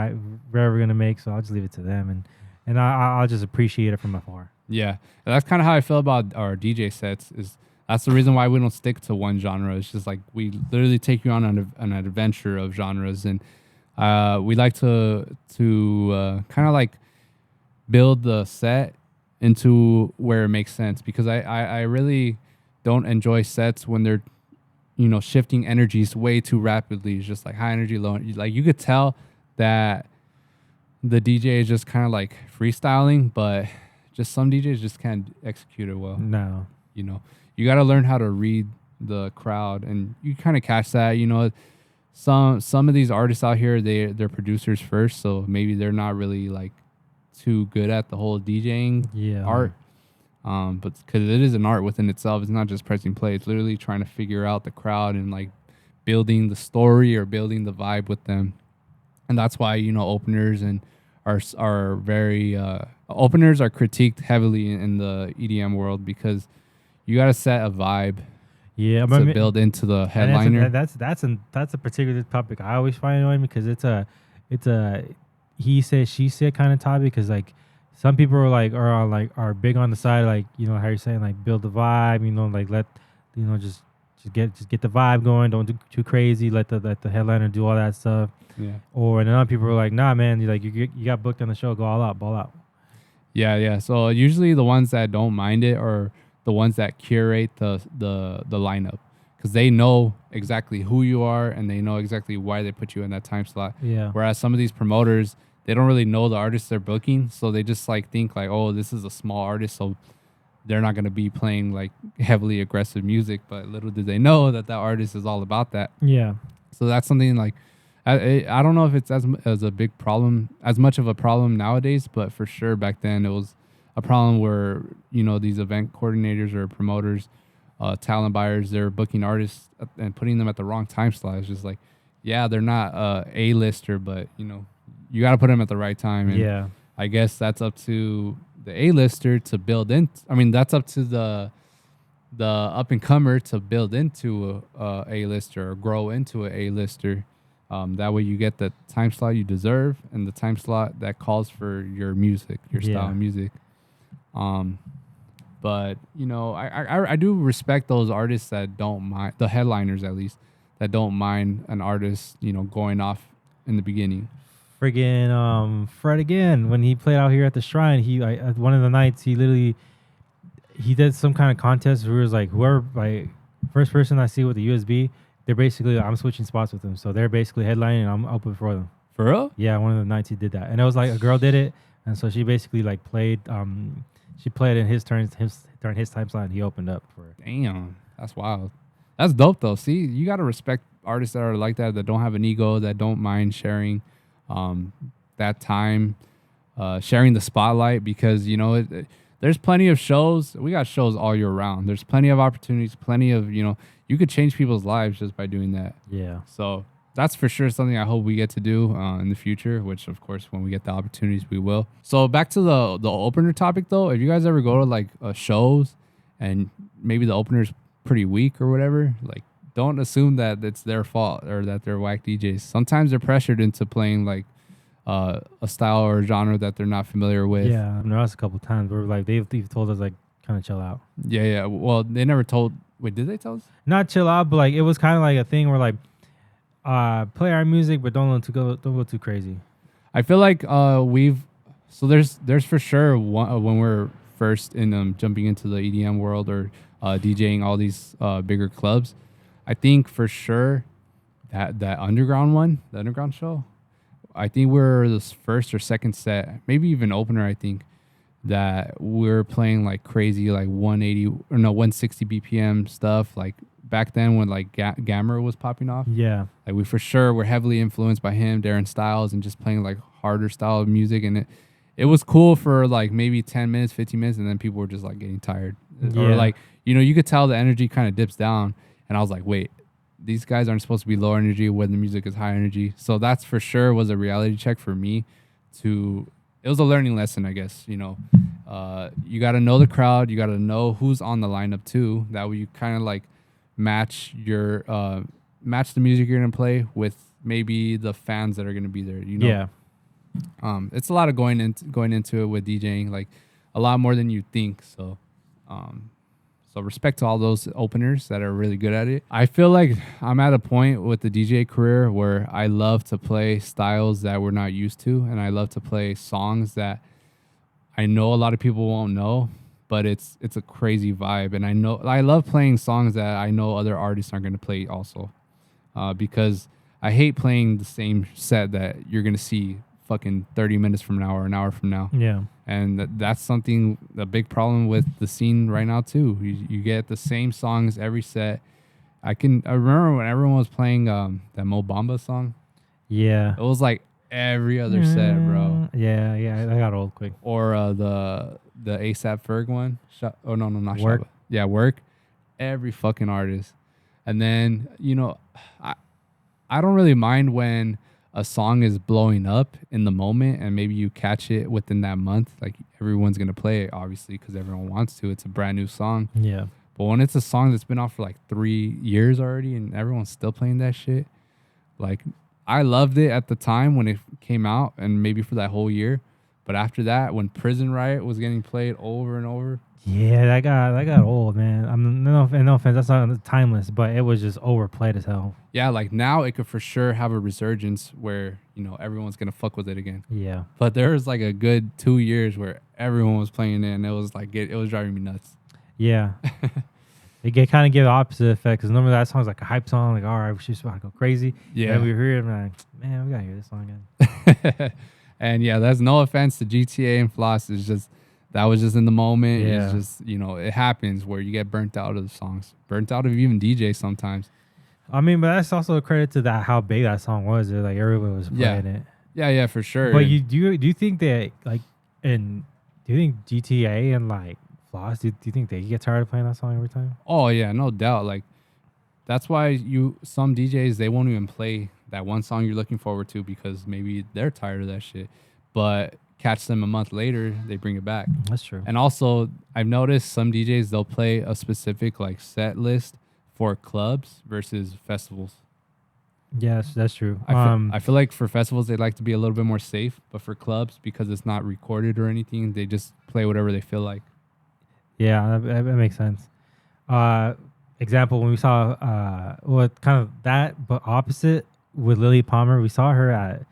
ever gonna make, so I'll just leave it to them, and I'll just appreciate it from afar. Yeah, and that's kind of how I feel about our DJ sets. That's the reason why we don't stick to one genre. It's just like we literally take you on an adventure of genres, and we like to kind of like build the set into where it makes sense, because I really don't enjoy sets when they're, you know, shifting energies way too rapidly. It's just like high energy, low. Like you could tell that the DJ is just kind of like freestyling, but just some DJs just can't execute it well. No. You know, you got to learn how to read the crowd, and you kind of catch that. You know, some of these artists out here, they're producers first, so maybe they're not really like too good at the whole DJing art. But because it is an art within itself, it's not just pressing play. It's literally trying to figure out the crowd and like building the story or building the vibe with them. And that's why, you know, openers are very openers are critiqued heavily in the EDM world, because you got to set a vibe. Yeah, to build into the headliner. That's a particular topic I always find annoying, because it's a he said she said kind of topic, because like some people are big on the side, like, you know how you're saying, like build the vibe, you know, like let, you know, just get the vibe going, don't do too crazy, let the headliner do all that stuff. Yeah. Or and other people are like, nah man, you got booked on the show, go all out, ball out. Yeah. So usually the ones that don't mind it are the ones that curate the lineup, because they know exactly who you are and they know exactly why they put you in that time slot. Yeah. Whereas some of these promoters, they don't really know the artists they're booking, so they just like think like, oh, this is a small artist, so they're not going to be playing like heavily aggressive music. But little do they know that artist is all about that. Yeah. So that's something like I don't know if it's as a big problem, as much of a problem nowadays, but for sure back then it was a problem where, you know, these event coordinators or promoters, talent buyers, they're booking artists and putting them at the wrong time slot. It's just like, yeah, they're not A-lister, but, you know, you got to put them at the right time. And Yeah. I guess that's up to the A-lister to build in. I mean, that's up to the up-and-comer to build into a A-lister or grow into a A-lister. That way you get the time slot you deserve and the time slot that calls for your music, your style of music. But, you know, I do respect those artists that don't mind, the headliners at least, that don't mind an artist, you know, going off in the beginning. Friggin' Fred again, when he played out here at the Shrine, he one of the nights he did some kind of contest where it was like, whoever, like, first person I see with the USB, they're basically, I'm switching spots with them, so they're basically headlining and I'm open for them. For real? Yeah, one of the nights he did that, and it was like a girl did it, and so she basically like played, she played in his time slot, and he opened up for her. Damn, that's wild. That's dope though. See, you gotta respect artists that are like that don't have an ego, that don't mind sharing that time, sharing the spotlight, because, you know, there's plenty of shows. We got shows all year round. There's plenty of opportunities, plenty of, you know, you could change people's lives just by doing that. Yeah. So that's for sure something I hope we get to do in the future, which of course, when we get the opportunities, we will. So back to the opener topic though, if you guys ever go to like shows and maybe the opener's pretty weak or whatever, like don't assume that it's their fault or that they're whack DJs. Sometimes they're pressured into playing like a style or genre that they're not familiar with. Yeah, I know us a couple times where like they've told us like kind of chill out. Yeah. Well, they never told. Wait, did they tell us? Not chill out, but like it was kind of like a thing where like play our music, but don't go too crazy. I feel like there's for sure when we're first in jumping into the EDM world or DJing all these bigger clubs. I think for sure that underground the underground show, I think we're the first or second set, maybe even opener. I think that we're playing like crazy, like 160 BPM stuff. Like back then when like Gamma was popping off. Yeah, like we for sure were heavily influenced by him, Darren Styles, and just playing like harder style of music. And it was cool for like maybe 10 minutes, 15 minutes, and then people were just like getting tired. Yeah. Or like, you could tell the energy kind of dips down. And I was like, wait, these guys aren't supposed to be low energy when the music is high energy. So that's for sure was a reality check for me. It was a learning lesson, I guess. You got to know the crowd. You got to know who's on the lineup too. That way you kind of like match the music you're gonna play with maybe the fans that are gonna be there. Yeah. It's a lot of going into it with DJing, like a lot more than you think. So respect to all those openers that are really good at it. I feel like I'm at a point with the DJ career where I love to play styles that we're not used to, and I love to play songs that I know a lot of people won't know, but it's a crazy vibe. And I love playing songs that I know other artists aren't going to play also, because I hate playing the same set that you're going to see fucking 30 minutes from now or an hour from now. Yeah. And that's a big problem with the scene right now too. You get the same songs every set. I remember when everyone was playing that Mo Bamba song. Yeah. It was like every other set, bro. Yeah, I got old quick. Or the ASAP Ferg one. Not Work. Shabba. Yeah, Work. Every fucking artist. And then, I don't really mind when a song is blowing up in the moment and maybe you catch it within that month. Like everyone's going to play it, obviously, because everyone wants to. It's a brand new song. Yeah. But when it's a song that's been out for like 3 years already and everyone's still playing that shit, like I loved it at the time when it came out and maybe for that whole year. But after that, when Prison Riot was getting played over and over. Yeah, that got old, man. No offense, that's not timeless, but it was just overplayed as hell. Yeah, like now it could for sure have a resurgence where, everyone's going to fuck with it again. Yeah. But there was like a good 2 years where everyone was playing it and it was like, it was driving me nuts. Yeah. It kind of gave the opposite effect because normally that song's like a hype song, like, all right, we're just about to go crazy. Yeah. And we hear it and like, man, we got to hear this song again. And yeah, that's no offense to GTA and Floss. It's just, that was just in the moment. Yeah. It's just, it happens where you get burnt out of the songs, burnt out of even DJ sometimes. I mean, but that's also a credit to that how big that song was. Like everybody was playing it. Yeah, for sure. But do you think that do you think GTA and like Floss, do you think they get tired of playing that song every time? Oh yeah, no doubt. Like that's why some DJs, they won't even play that one song you're looking forward to because maybe they're tired of that shit. But catch them a month later, they bring it back. That's true. And also, I've noticed some DJs, they'll play a specific like set list for clubs versus festivals. Yes, that's true. I feel like for festivals, they like to be a little bit more safe, but for clubs, because it's not recorded or anything, they just play whatever they feel like. Yeah, that makes sense. Example, when we saw kind of that, but opposite with Lily Palmer, we saw her at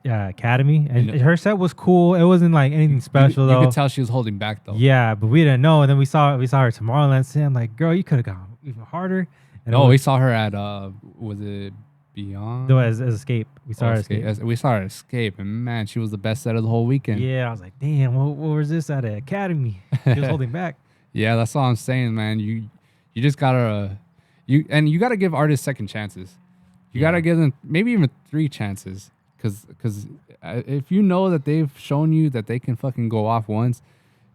Academy, and her set was cool. It wasn't like anything special though. You could tell she was holding back though. Yeah, but we didn't know. And then we saw her Tomorrowland set. I'm like, girl, you could have gone even harder. And we saw her at was it Beyond? No, as Escape. We saw her Escape. We saw her at Escape, and man, she was the best set of the whole weekend. Yeah, I was like, damn, what was this at Academy? She was holding back. Yeah, that's all I'm saying, man. You just gotta you gotta give artists second chances. You gotta give them maybe even 3 chances. Because if you know that they've shown you that they can fucking go off once,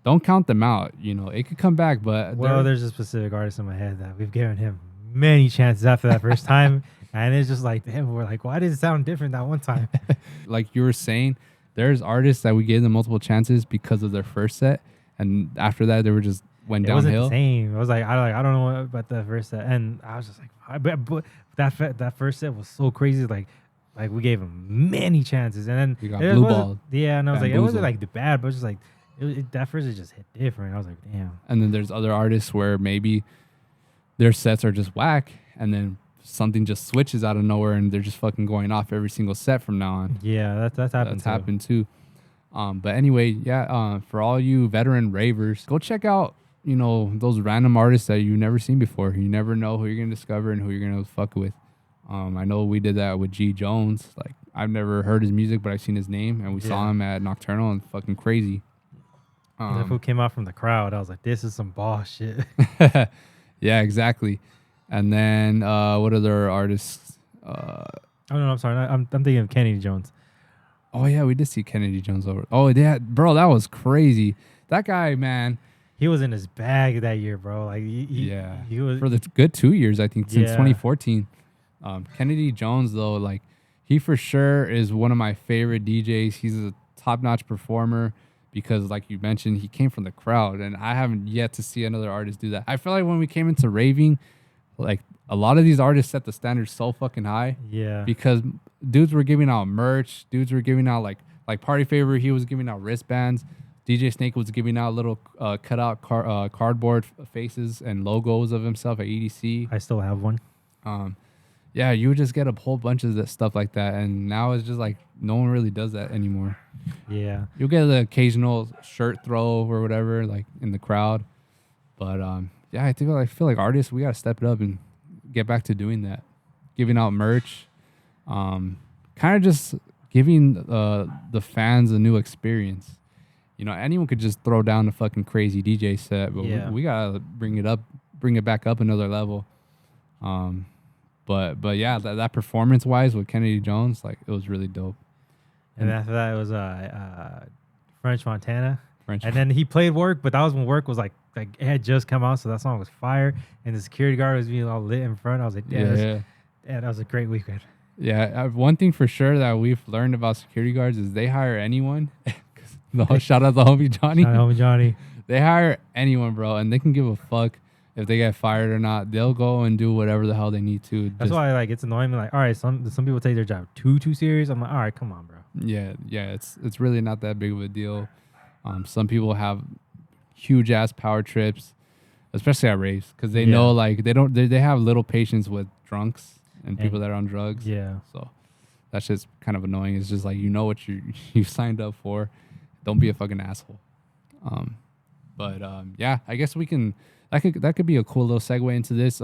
don't count them out. It could come back, but... Well, there's a specific artist in my head that we've given him many chances after that first time. And it's just like, damn, we're like, why did it sound different that one time? Like you were saying, there's artists that we gave them multiple chances because of their first set. And after that, they were just went it wasn't the downhill. same. I was like, I don't know about that first set, and I was just like, but that first set was so crazy. Like we gave him many chances, and then You got it blue wasn't- balled. Yeah, and I was like, it wasn't Bamboozled. like bad, but it was just like that first it just hit different. I was like, damn. And then there's other artists where maybe their sets are just whack, and then something just switches out of nowhere, and they're just fucking going off every single set from now on. Yeah, that's happened. That's happened too. But anyway, yeah. For all you veteran ravers, go check out those random artists that you've never seen before. You never know who you're gonna discover and who you're gonna fuck with. I know we did that with G Jones. Like I've never heard his music, but I've seen his name, and we saw him at Nocturnal, and fucking crazy. The fool came out from the crowd. I was like, this is some boss shit. Yeah, exactly. And then what other artists? Oh no, I'm sorry. I'm thinking of Kennedy Jones. Oh yeah, we did see Kennedy Jones over. Oh yeah, bro, that was crazy. That guy, man. He was in his bag that year, bro. Like he was for the good 2 years, I think, since Yeah. 2014. Kennedy Jones, though, like he for sure is one of my favorite DJs. He's a top-notch performer because, like you mentioned, he came from the crowd, and I haven't yet to see another artist do that. I feel like when we came into raving, like a lot of these artists set the standard so fucking high. Yeah. Because dudes were giving out merch, dudes were giving out like Party Favor, he was giving out wristbands. DJ Snake was giving out little cutout cardboard faces and logos of himself at EDC. I still have one. Yeah, you would just get a whole bunch of that stuff like that, and now it's just like no one really does that anymore. Yeah. You'll get the occasional shirt throw or whatever, like in the crowd, but yeah, I feel like artists, we gotta step it up and get back to doing that, giving out merch, kind of just giving the fans a new experience. Anyone could just throw down a fucking crazy DJ set, but we gotta bring it back up another level. But yeah, that performance wise with Kennedy Jones, like it was really dope. And after that, it was French Montana. And then he played Work, but that was when Work was like it had just come out, so that song was fire. And the security guard was being all lit in front. I was like, yeah, that was a great weekend. Yeah, one thing for sure that we've learned about security guards is they hire anyone. Shout out to homie Johnny. Shout out homie Johnny. They hire anyone, bro, and they can give a fuck if they get fired or not. They'll go and do whatever the hell they need to. That's why it's annoying me. Like, all right, some people take their job too serious. I'm like, all right, come on, bro. Yeah, it's really not that big of a deal. Some people have huge ass power trips, especially at raves, because they know like they have little patience with drunks and people that are on drugs. Yeah. So that's just kind of annoying. It's just like what you signed up for. Don't be a fucking asshole. But yeah, I guess we can. That could be a cool little segue into this.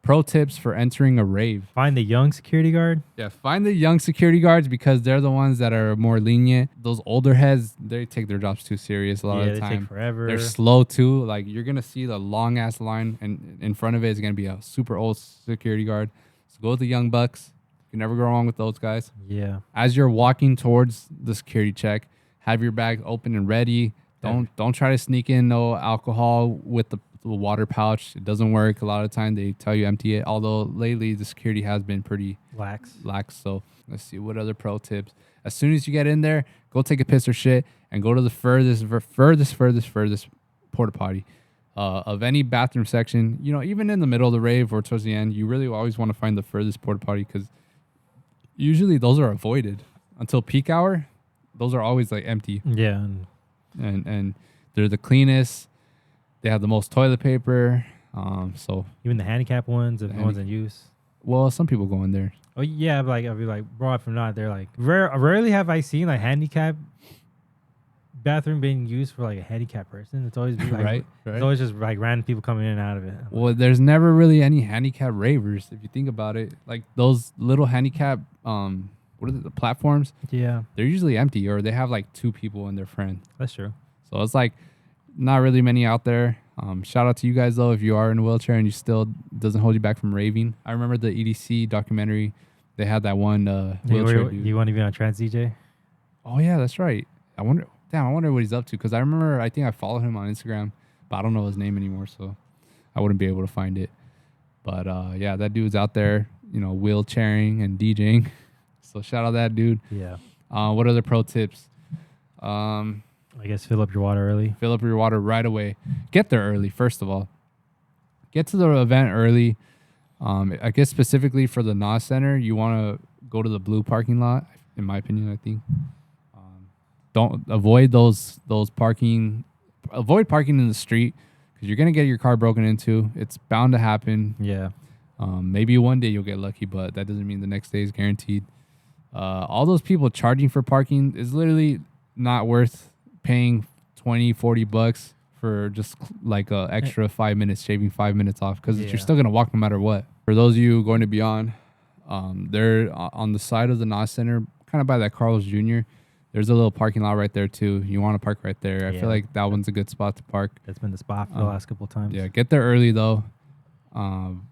Pro tips for entering a rave. Find the young security guard. Yeah, find the young security guards because they're the ones that are more lenient. Those older heads, they take their jobs too serious a lot of the time. They take forever. They're slow too. Like you're gonna see the long ass line, and in front of it is gonna be a super old security guard. So go with the young bucks. You can never go wrong with those guys. Yeah. As you're walking towards the security check, have your bag open and ready. Don't try to sneak in no alcohol with the water pouch. It doesn't work. A lot of the time they tell you empty it. Although lately the security has been pretty lax. So let's see what other pro tips. As soon as you get in there, go take a piss or shit and go to the furthest porta potty of any bathroom section. Even in the middle of the rave or towards the end, you really always want to find the furthest porta potty because usually those are avoided until peak hour. Those are always like empty. Yeah. And they're the cleanest. They have the most toilet paper. So even the handicap ones, if no one's in use. Well, some people go in there. Oh yeah, but I'll be like, bro, if I'm not, they're like, rarely have I seen like handicap bathroom being used for like a handicapped person. It's always like, right. It's always just like random people coming in and out of it. Well, there's never really any handicap ravers if you think about it. Like those little handicap what are the platforms? Yeah, they're usually empty or they have like 2 people and their friend. That's true. So it's like not really many out there. Shout out to you guys though if you are in a wheelchair and you still doesn't hold you back from raving. I remember the EDC documentary. They had that one wheelchair dude. You want to be on Trans DJ? Oh yeah, that's right. I wonder what he's up to because I think I follow him on Instagram, but I don't know his name anymore, so I wouldn't be able to find it. But yeah, that dude's out there, wheelchairing and DJing. So shout out that dude. Yeah. What other pro tips? Oh I guess fill up your water early. Fill up your water right away. Get there early, first of all. Get to the event early. I guess specifically for the NOS Center, you want to go to the blue parking lot, in my opinion, I think. Don't avoid those parking. Avoid parking in the street because you're going to get your car broken into. It's bound to happen. Yeah. Maybe one day you'll get lucky, but that doesn't mean the next day is guaranteed. All those people charging for parking is literally not worth paying $20-$40 for just like a extra 5 minutes, shaving 5 minutes off because you're still going to walk no matter what. For those of you going to Beyond, they're on the side of the NOS Center, kind of by that Carl's Jr., there's a little parking lot right there too. You want to park right there. I feel like that one's a good spot to park. That's been the spot for the last couple of times. Yeah, get there early though. And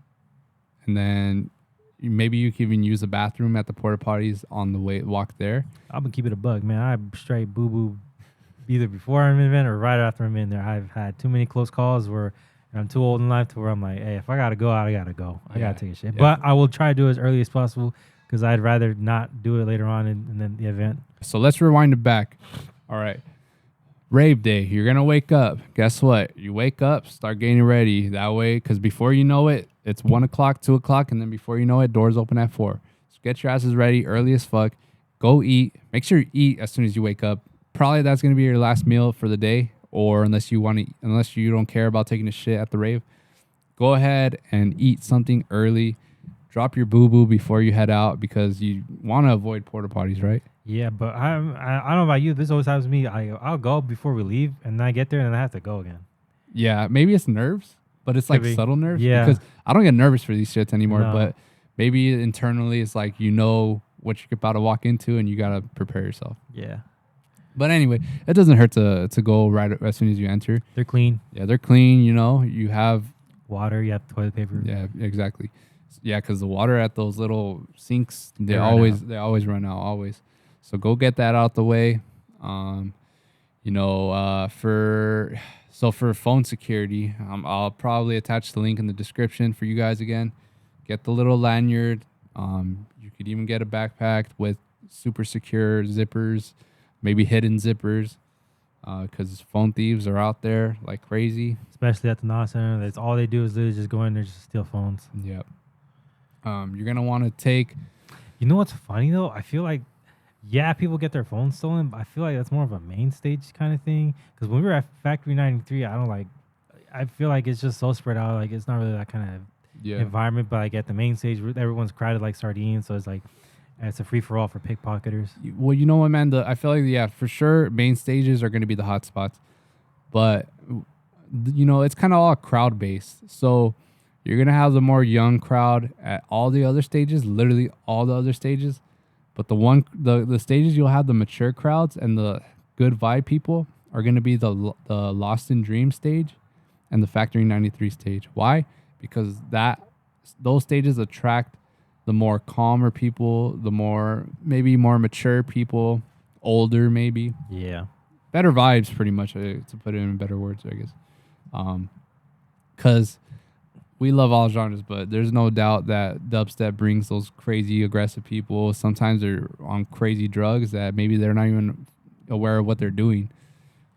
then maybe you can even use the bathroom at the porta potties on the way walk there. I'm gonna keep it a bug, man. I straight boo boo either before I'm in event or right after I'm in there. I've had too many close calls where I'm too old in life to where I'm like, hey, if I gotta go out, I gotta go. I gotta take a shit. Yeah. But I will try to do it as early as possible because I'd rather not do it later on in the event. So let's rewind it back. All right. Rave day. You're going to wake up. Guess what? You wake up, start getting ready. That way, because before you know it, it's 1 o'clock, 2 o'clock, and then before you know it, doors open at 4. So get your asses ready early as fuck. Go eat. Make sure you eat as soon as you wake up. Probably that's going to be your last meal for the day, or unless you don't care about taking a shit at the rave, go ahead and eat something early. Drop your boo-boo before you head out because you want to avoid porta potties, right? Yeah, but I don't know about you. This always happens to me. I'll go before we leave, and then I get there, and then I have to go again. Yeah, maybe it's nerves, but it's like subtle nerves. Yeah. Because I don't get nervous for these shits anymore, No. but maybe internally it's like you know what you're about to walk into, and you got to prepare yourself. Yeah. But anyway, it doesn't hurt to go right as soon as you enter. They're clean. Yeah, they're clean. You know, you have water, you have toilet paper. Yeah, exactly. Yeah, because the water at those little sinks, they always run out, always. So go get that out the way. For phone security, I'll probably attach the link in the description for you guys again. Get the little lanyard. You could even get a backpack with super secure zippers, maybe hidden zippers, because phone thieves are out there like crazy. Especially at the NOS Center. That's all they do is literally just go in there just steal phones. Yep. You're going to want to take... You know what's funny, though? I feel like, yeah, people get their phones stolen, but I feel like that's more of a main stage kind of thing. Because when we were at Factory 93, I feel like it's just so spread out. Like, it's not really that kind of environment. But, like, at the main stage, everyone's crowded like sardines. So it's like, it's a free-for-all for pickpocketers. Well, you know what, man? I feel like, yeah, for sure, main stages are going to be the hot spots. But, you know, it's kind of all crowd-based. So... You're going to have the more young crowd at all the other stages, literally all the other stages. But the stages you'll have the mature crowds and the good vibe people are going to be the Lost in Dream stage and the Factory 93 stage. Why? Because those stages attract the more calmer people, maybe more mature people, older maybe. Yeah. Better vibes pretty much, to put it in better words, I guess. Because... we love all genres, but there's no doubt that dubstep brings those crazy aggressive people. Sometimes they're on crazy drugs that maybe they're not even aware of what they're doing.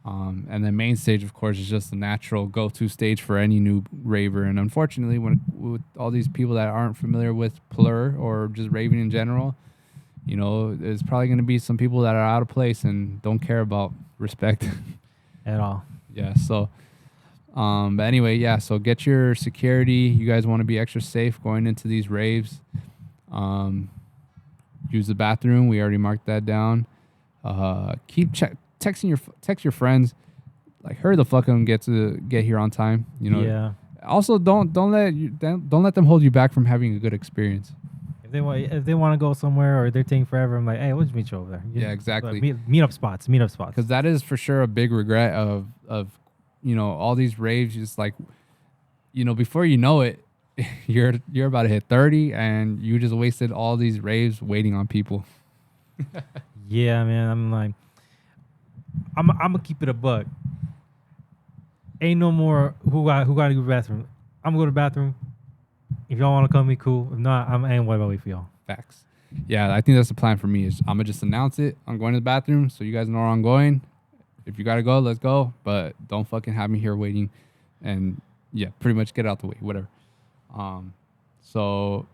And then main stage, of course, is just the natural go-to stage for any new raver. And unfortunately, with all these people that aren't familiar with PLUR or just raving in general, you know, there's probably going to be some people that are out of place and don't care about respect at all. Yeah, so... but anyway, yeah, so get your security. You guys want to be extra safe going into these raves. Use the bathroom. We already marked that down. Text your friends. Like, hurry the fuck up and get here on time. You know. Yeah. Also, don't let them hold you back from having a good experience. If they want to go somewhere or they're taking forever, I'm like, hey, we'll just meet you over there. Yeah, exactly. Meet up spots. Because that is for sure a big regret of you know, all these raves, just like, you know, before you know it, you're about to hit 30 and you just wasted all these raves waiting on people. Yeah, man. I'm like, I'm gonna keep it a buck. Ain't no more who got to go to the bathroom. I'm gonna go to the bathroom. If y'all want to come, be cool. If not, I ain't worried about wait for y'all. Facts. Yeah, I think that's the plan for me. Is I'm gonna just announce it. I'm going to the bathroom, so you guys know where I'm going. if you gotta go, let's go. But don't fucking have me here waiting. And yeah, pretty much get out the way, whatever. So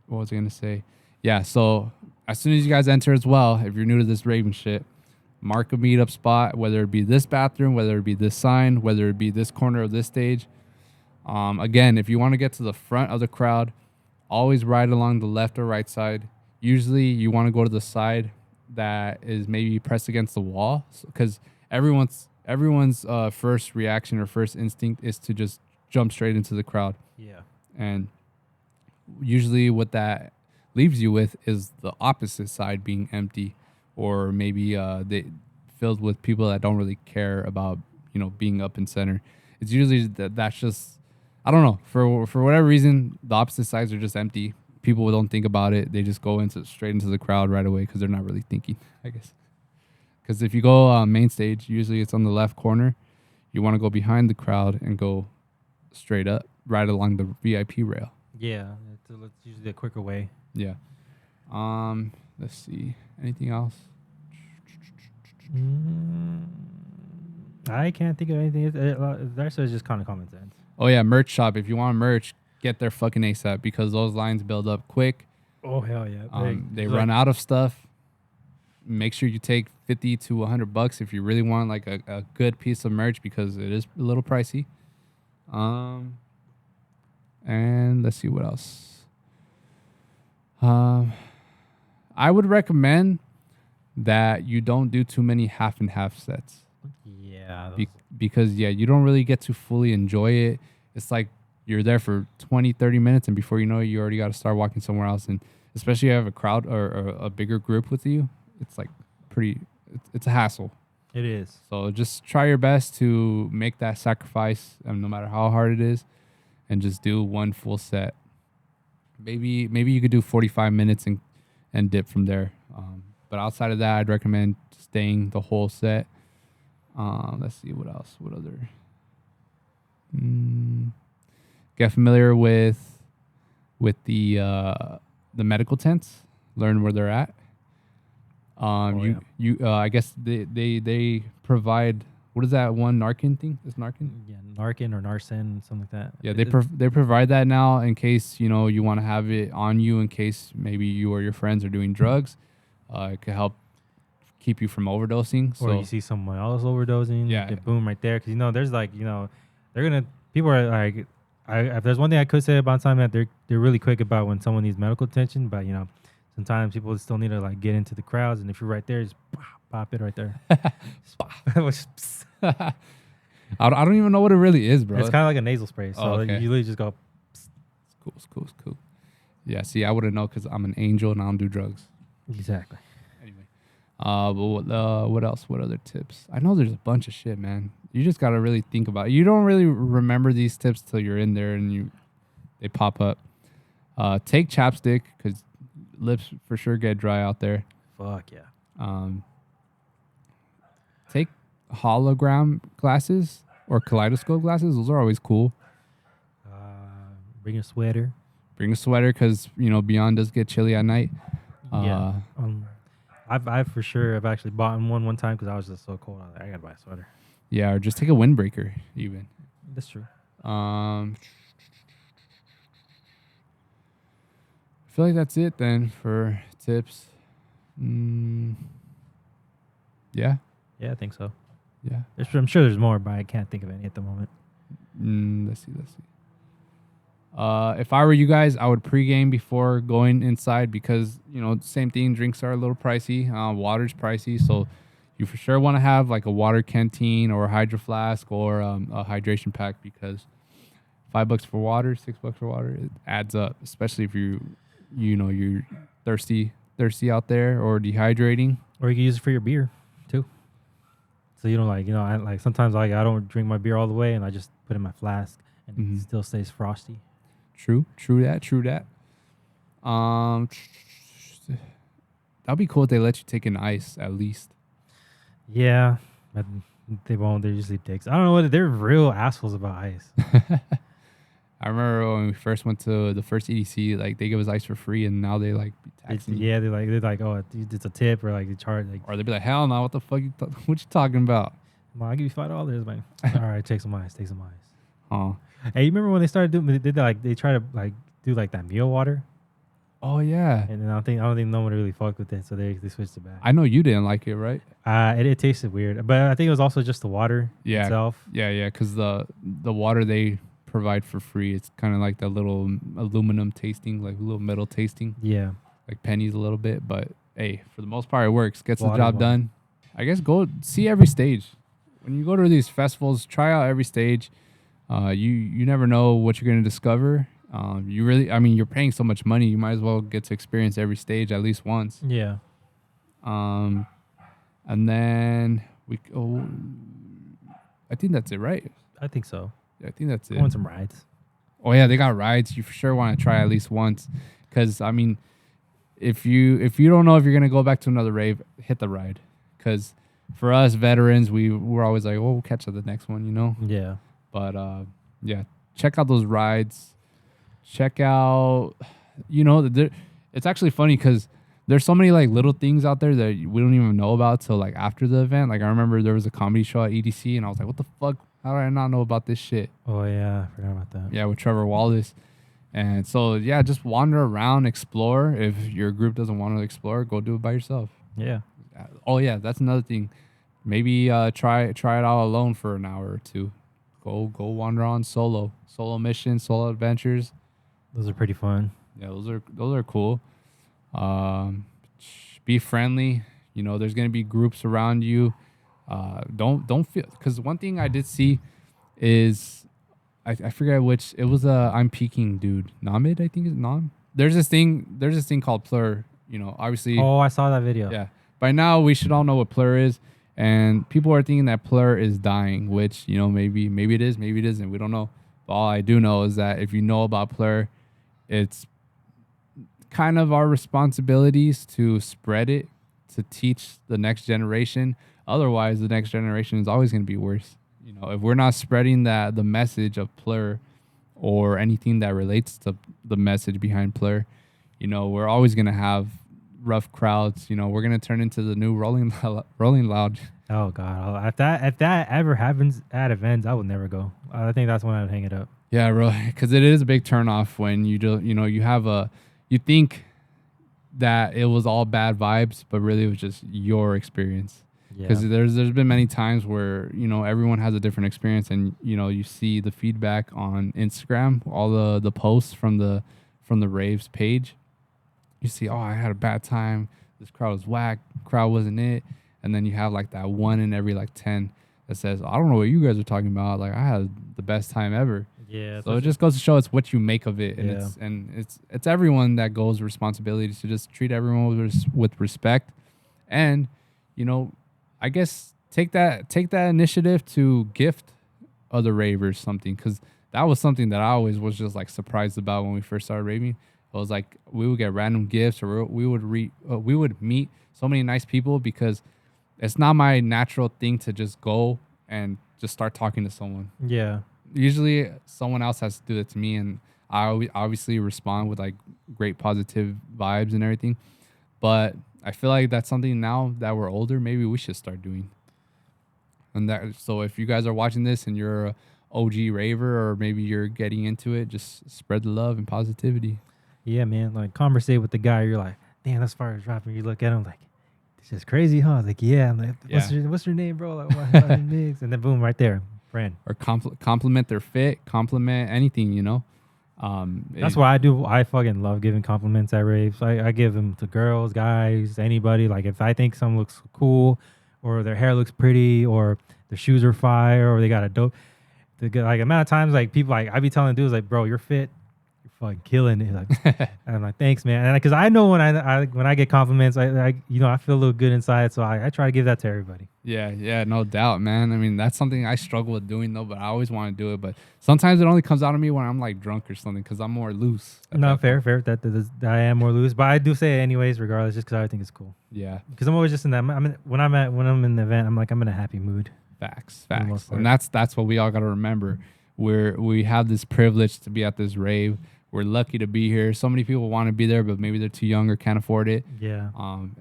what was I gonna say? Yeah, so as soon as you guys enter as well, if you're new to this raving shit, mark a meetup spot, whether it be this bathroom, whether it be this sign, whether it be this corner of this stage. Again, if you want to get to the front of the crowd, always ride along the left or right side. Usually you want to go to the side that is maybe pressed against the wall, because everyone's first reaction or first instinct is to just jump straight into the crowd. Yeah. And usually what that leaves you with is the opposite side being empty, or maybe they filled with people that don't really care about, you know, being up in center. It's usually that's just, I don't know, for whatever reason, the opposite sides are just empty. People don't think about it. They just go straight into the crowd right away because they're not really thinking, I guess. Because if you go main stage, usually it's on the left corner. You want to go behind the crowd and go straight up, right along the VIP rail. Yeah, it's usually a quicker way. Yeah. Let's see. Anything else? I can't think of anything. The rest is just kind of common sense. Oh yeah, merch shop. If you want merch, get there fucking ASAP, because those lines build up quick. Oh hell yeah! They run out of stuff. Make sure you take $50 to $100 if you really want like a good piece of merch, because it is a little pricey. And let's see what else. I would recommend that you don't do too many half and half sets. Yeah. Because you don't really get to fully enjoy it. It's like you're there for 20, 30 minutes, and before you know it, you already got to start walking somewhere else. And especially if you have a crowd or a bigger group with you, it's like it's a hassle. It is. So just try your best to make that sacrifice, no matter how hard it is, and just do one full set. Maybe you could do 45 minutes and dip from there. But outside of that, I'd recommend staying the whole set. Let's see what else. What other? Get familiar with the medical tents. Learn where they're at. I guess they provide, what is that one Narcan thing? Is Narcan? Yeah, Narcan or Narcan, something like that. Yeah, they provide that now in case, you know, you want to have it on you in case maybe you or your friends are doing drugs. It could help keep you from overdosing. Or you see someone else overdosing. Yeah, boom, right there. Because, you know, there's like, you know, people are like, if there's one thing I could say about time, that they're really quick about when someone needs medical attention, but, you know, sometimes people still need to like get into the crowds, and if you're right there, just pop it right there. I don't even know what it really is, bro. It's kind of like a nasal spray, so you literally just go. It's cool. Yeah, see, I wouldn't know because I'm an angel and I don't do drugs. Exactly. Anyway, but what else? What other tips? I know there's a bunch of shit, man. You just gotta really think about it. You don't really remember these tips till you're in there and they pop up. Take chapstick because lips for sure get dry out there. Fuck yeah. Take hologram glasses or kaleidoscope glasses. Those are always cool. Bring a sweater. Bring a sweater because, you know, Beyond does get chilly at night. Yeah. I've for sure have actually bought one time because I was just so cold. I was like, I gotta buy a sweater. Yeah, or just take a windbreaker even. That's true. I feel like that's it then for tips. Yeah. Yeah, I think so. Yeah. I'm sure there's more, but I can't think of any at the moment. Let's see. If I were you guys, I would pregame before going inside because, you know, same thing. Drinks are a little pricey. Water's pricey. So you for sure want to have like a water canteen or a hydro flask or a hydration pack because $5 for water, $6 for water, it adds up, especially if you're thirsty out there or dehydrating. Or you can use it for your beer too. So you don't I like sometimes I don't drink my beer all the way and I just put it in my flask and it still stays frosty. True that. That'd be cool if they let you take an ice at least. Yeah, but they won't. They're usually dicks. I don't know what they're real assholes about ice. I remember when we first went to the first EDC, like they give us ice for free, and now they like be taxing you. They're like, oh, it's a tip, or like they charge, like, or they'd be like, hell no, what the fuck? What you talking about? I'll give you $5. Like, all right, take some ice. Oh. Hey, you remember when they started doing? They did that, like they try to like do like that meal water, Oh yeah. and then I don't think no one really fucked with it, so they switched it back. I know you didn't like it, right? It tasted weird, but I think it was also just the water itself. Yeah. Because the water they provide for free, it's kind of like that little aluminum tasting, like a little metal tasting. Yeah. Like pennies a little bit, but hey, for the most part, it works. Gets the Water, job done. I guess go see every stage. When you go to these festivals, try out every stage. You never know what you're gonna discover. You're paying so much money, you might as well get to experience every stage at least once. Yeah. And then I think that's it, right? I think so. I think that's it. Go on some rides. Oh yeah, they got rides. You for sure want to try at least once, because I mean, if you don't know if you're gonna go back to another rave, hit the ride. Because for us veterans, we're always like, oh, we'll catch at the next one, you know. Yeah. But yeah, check out those rides. Check out, it's actually funny because there's so many like little things out there that we don't even know about till like after the event. Like I remember there was a comedy show at EDC, and I was like, what the fuck? How did I not know about this shit? Oh yeah, I forgot about that. Yeah, with Trevor Wallace. And so yeah, just wander around, explore. If your group doesn't want to explore, go do it by yourself. Yeah. Oh yeah, that's another thing. Maybe try it out alone for an hour or two. Go wander on solo missions, solo adventures. Those are pretty fun. Yeah, those are cool. Be friendly. There's gonna be groups around you. Don't feel, because one thing I did see is I forget which, it was I'm peaking dude. Namid, I think is Nam. There's this thing called PLUR. Obviously. Oh, I saw that video. Yeah. By now we should all know what PLUR is, and people are thinking that PLUR is dying, which maybe it is, maybe it isn't. We don't know. But all I do know is that if you know about PLUR, it's kind of our responsibilities to spread it, to teach the next generation. Otherwise, the next generation is always going to be worse. If we're not spreading the message of PLUR or anything that relates to the message behind PLUR, we're always going to have rough crowds. We're going to turn into the new Rolling Loud. Oh God! If that ever happens at events, I would never go. I think that's when I'd hang it up. Yeah, bro, because it is a big turnoff when you think that it was all bad vibes, but really it was just your experience. Because there's been many times where everyone has a different experience, and you see the feedback on Instagram, all the posts from the raves page. You see, oh, I had a bad time. This crowd was whack. Crowd wasn't it. And then you have like that one in every like 10 that says, I don't know what you guys are talking about. Like I had the best time ever. Yeah. So it just goes to show it's what you make of it, and it's everyone that goes responsibility to just treat everyone with respect, and I guess take that initiative to gift other ravers something, because that was something that I always was just like surprised about when we first started raving. It was like we would get random gifts, or we would meet so many nice people, because it's not my natural thing to just go and just start talking to someone. Yeah. Usually someone else has to do it to me, and I obviously respond with like great positive vibes and everything. But I feel like that's something now that we're older, maybe we should start doing. And so if you guys are watching this and you're a OG raver, or maybe you're getting into it, just spread the love and positivity. Yeah, man. Like conversate with the guy. You're like, damn, that's fire dropping. You look at him like, this is crazy, huh? Like, yeah. I'm like, what's your name, bro? Like, what's your name? And then boom, right there. Friend. Or compliment their fit, compliment anything, That's what I do. I fucking love giving compliments at raves. I give them to girls, guys, anybody. Like if I think someone looks cool, or their hair looks pretty, or their shoes are fire, or they got a dope. Like amount of times, like people, like I be telling dudes, like, bro, you're fit. You're fucking killing it. Like, and I'm like, thanks, man. And because I know when I get compliments, I feel a little good inside. So I try to give that to everybody. Yeah, no doubt, man. I mean, that's something I struggle with doing though, but I always want to do it. But sometimes it only comes out of me when I'm like drunk or something, because I'm more loose. No, fair. That I am more loose, but I do say it anyways, regardless, just because I think it's cool. Yeah, because I'm always just in that. When I'm in the event, I'm in a happy mood. Facts. And that's what we all got to remember. We have this privilege to be at this rave. we're lucky to be here. So many people want to be there, but maybe they're too young or can't afford it. Yeah.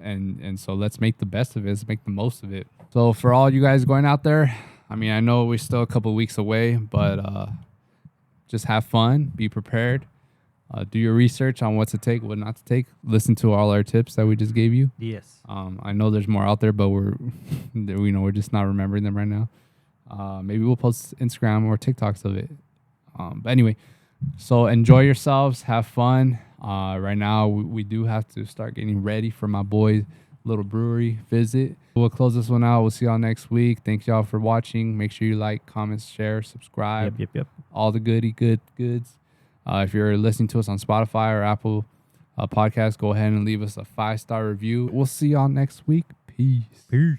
And so let's make the best of it. Let's make the most of it. So for all you guys going out there, I mean, I know we're still a couple weeks away, but just have fun, be prepared, do your research on what to take, what not to take. Listen to all our tips that we just gave you. Yes. I know there's more out there, but we're just not remembering them right now. Maybe we'll post Instagram or TikToks of it. But anyway, so enjoy yourselves, have fun. Right now, we do have to start getting ready for my boy's little brewery visit. We'll close this one out. We'll see y'all next week. Thanks y'all for watching. Make sure you like, comment, share, subscribe. Yep. All the goods. If you're listening to us on Spotify or Apple Podcasts, go ahead and leave us a 5-star review. We'll see y'all next week. Peace.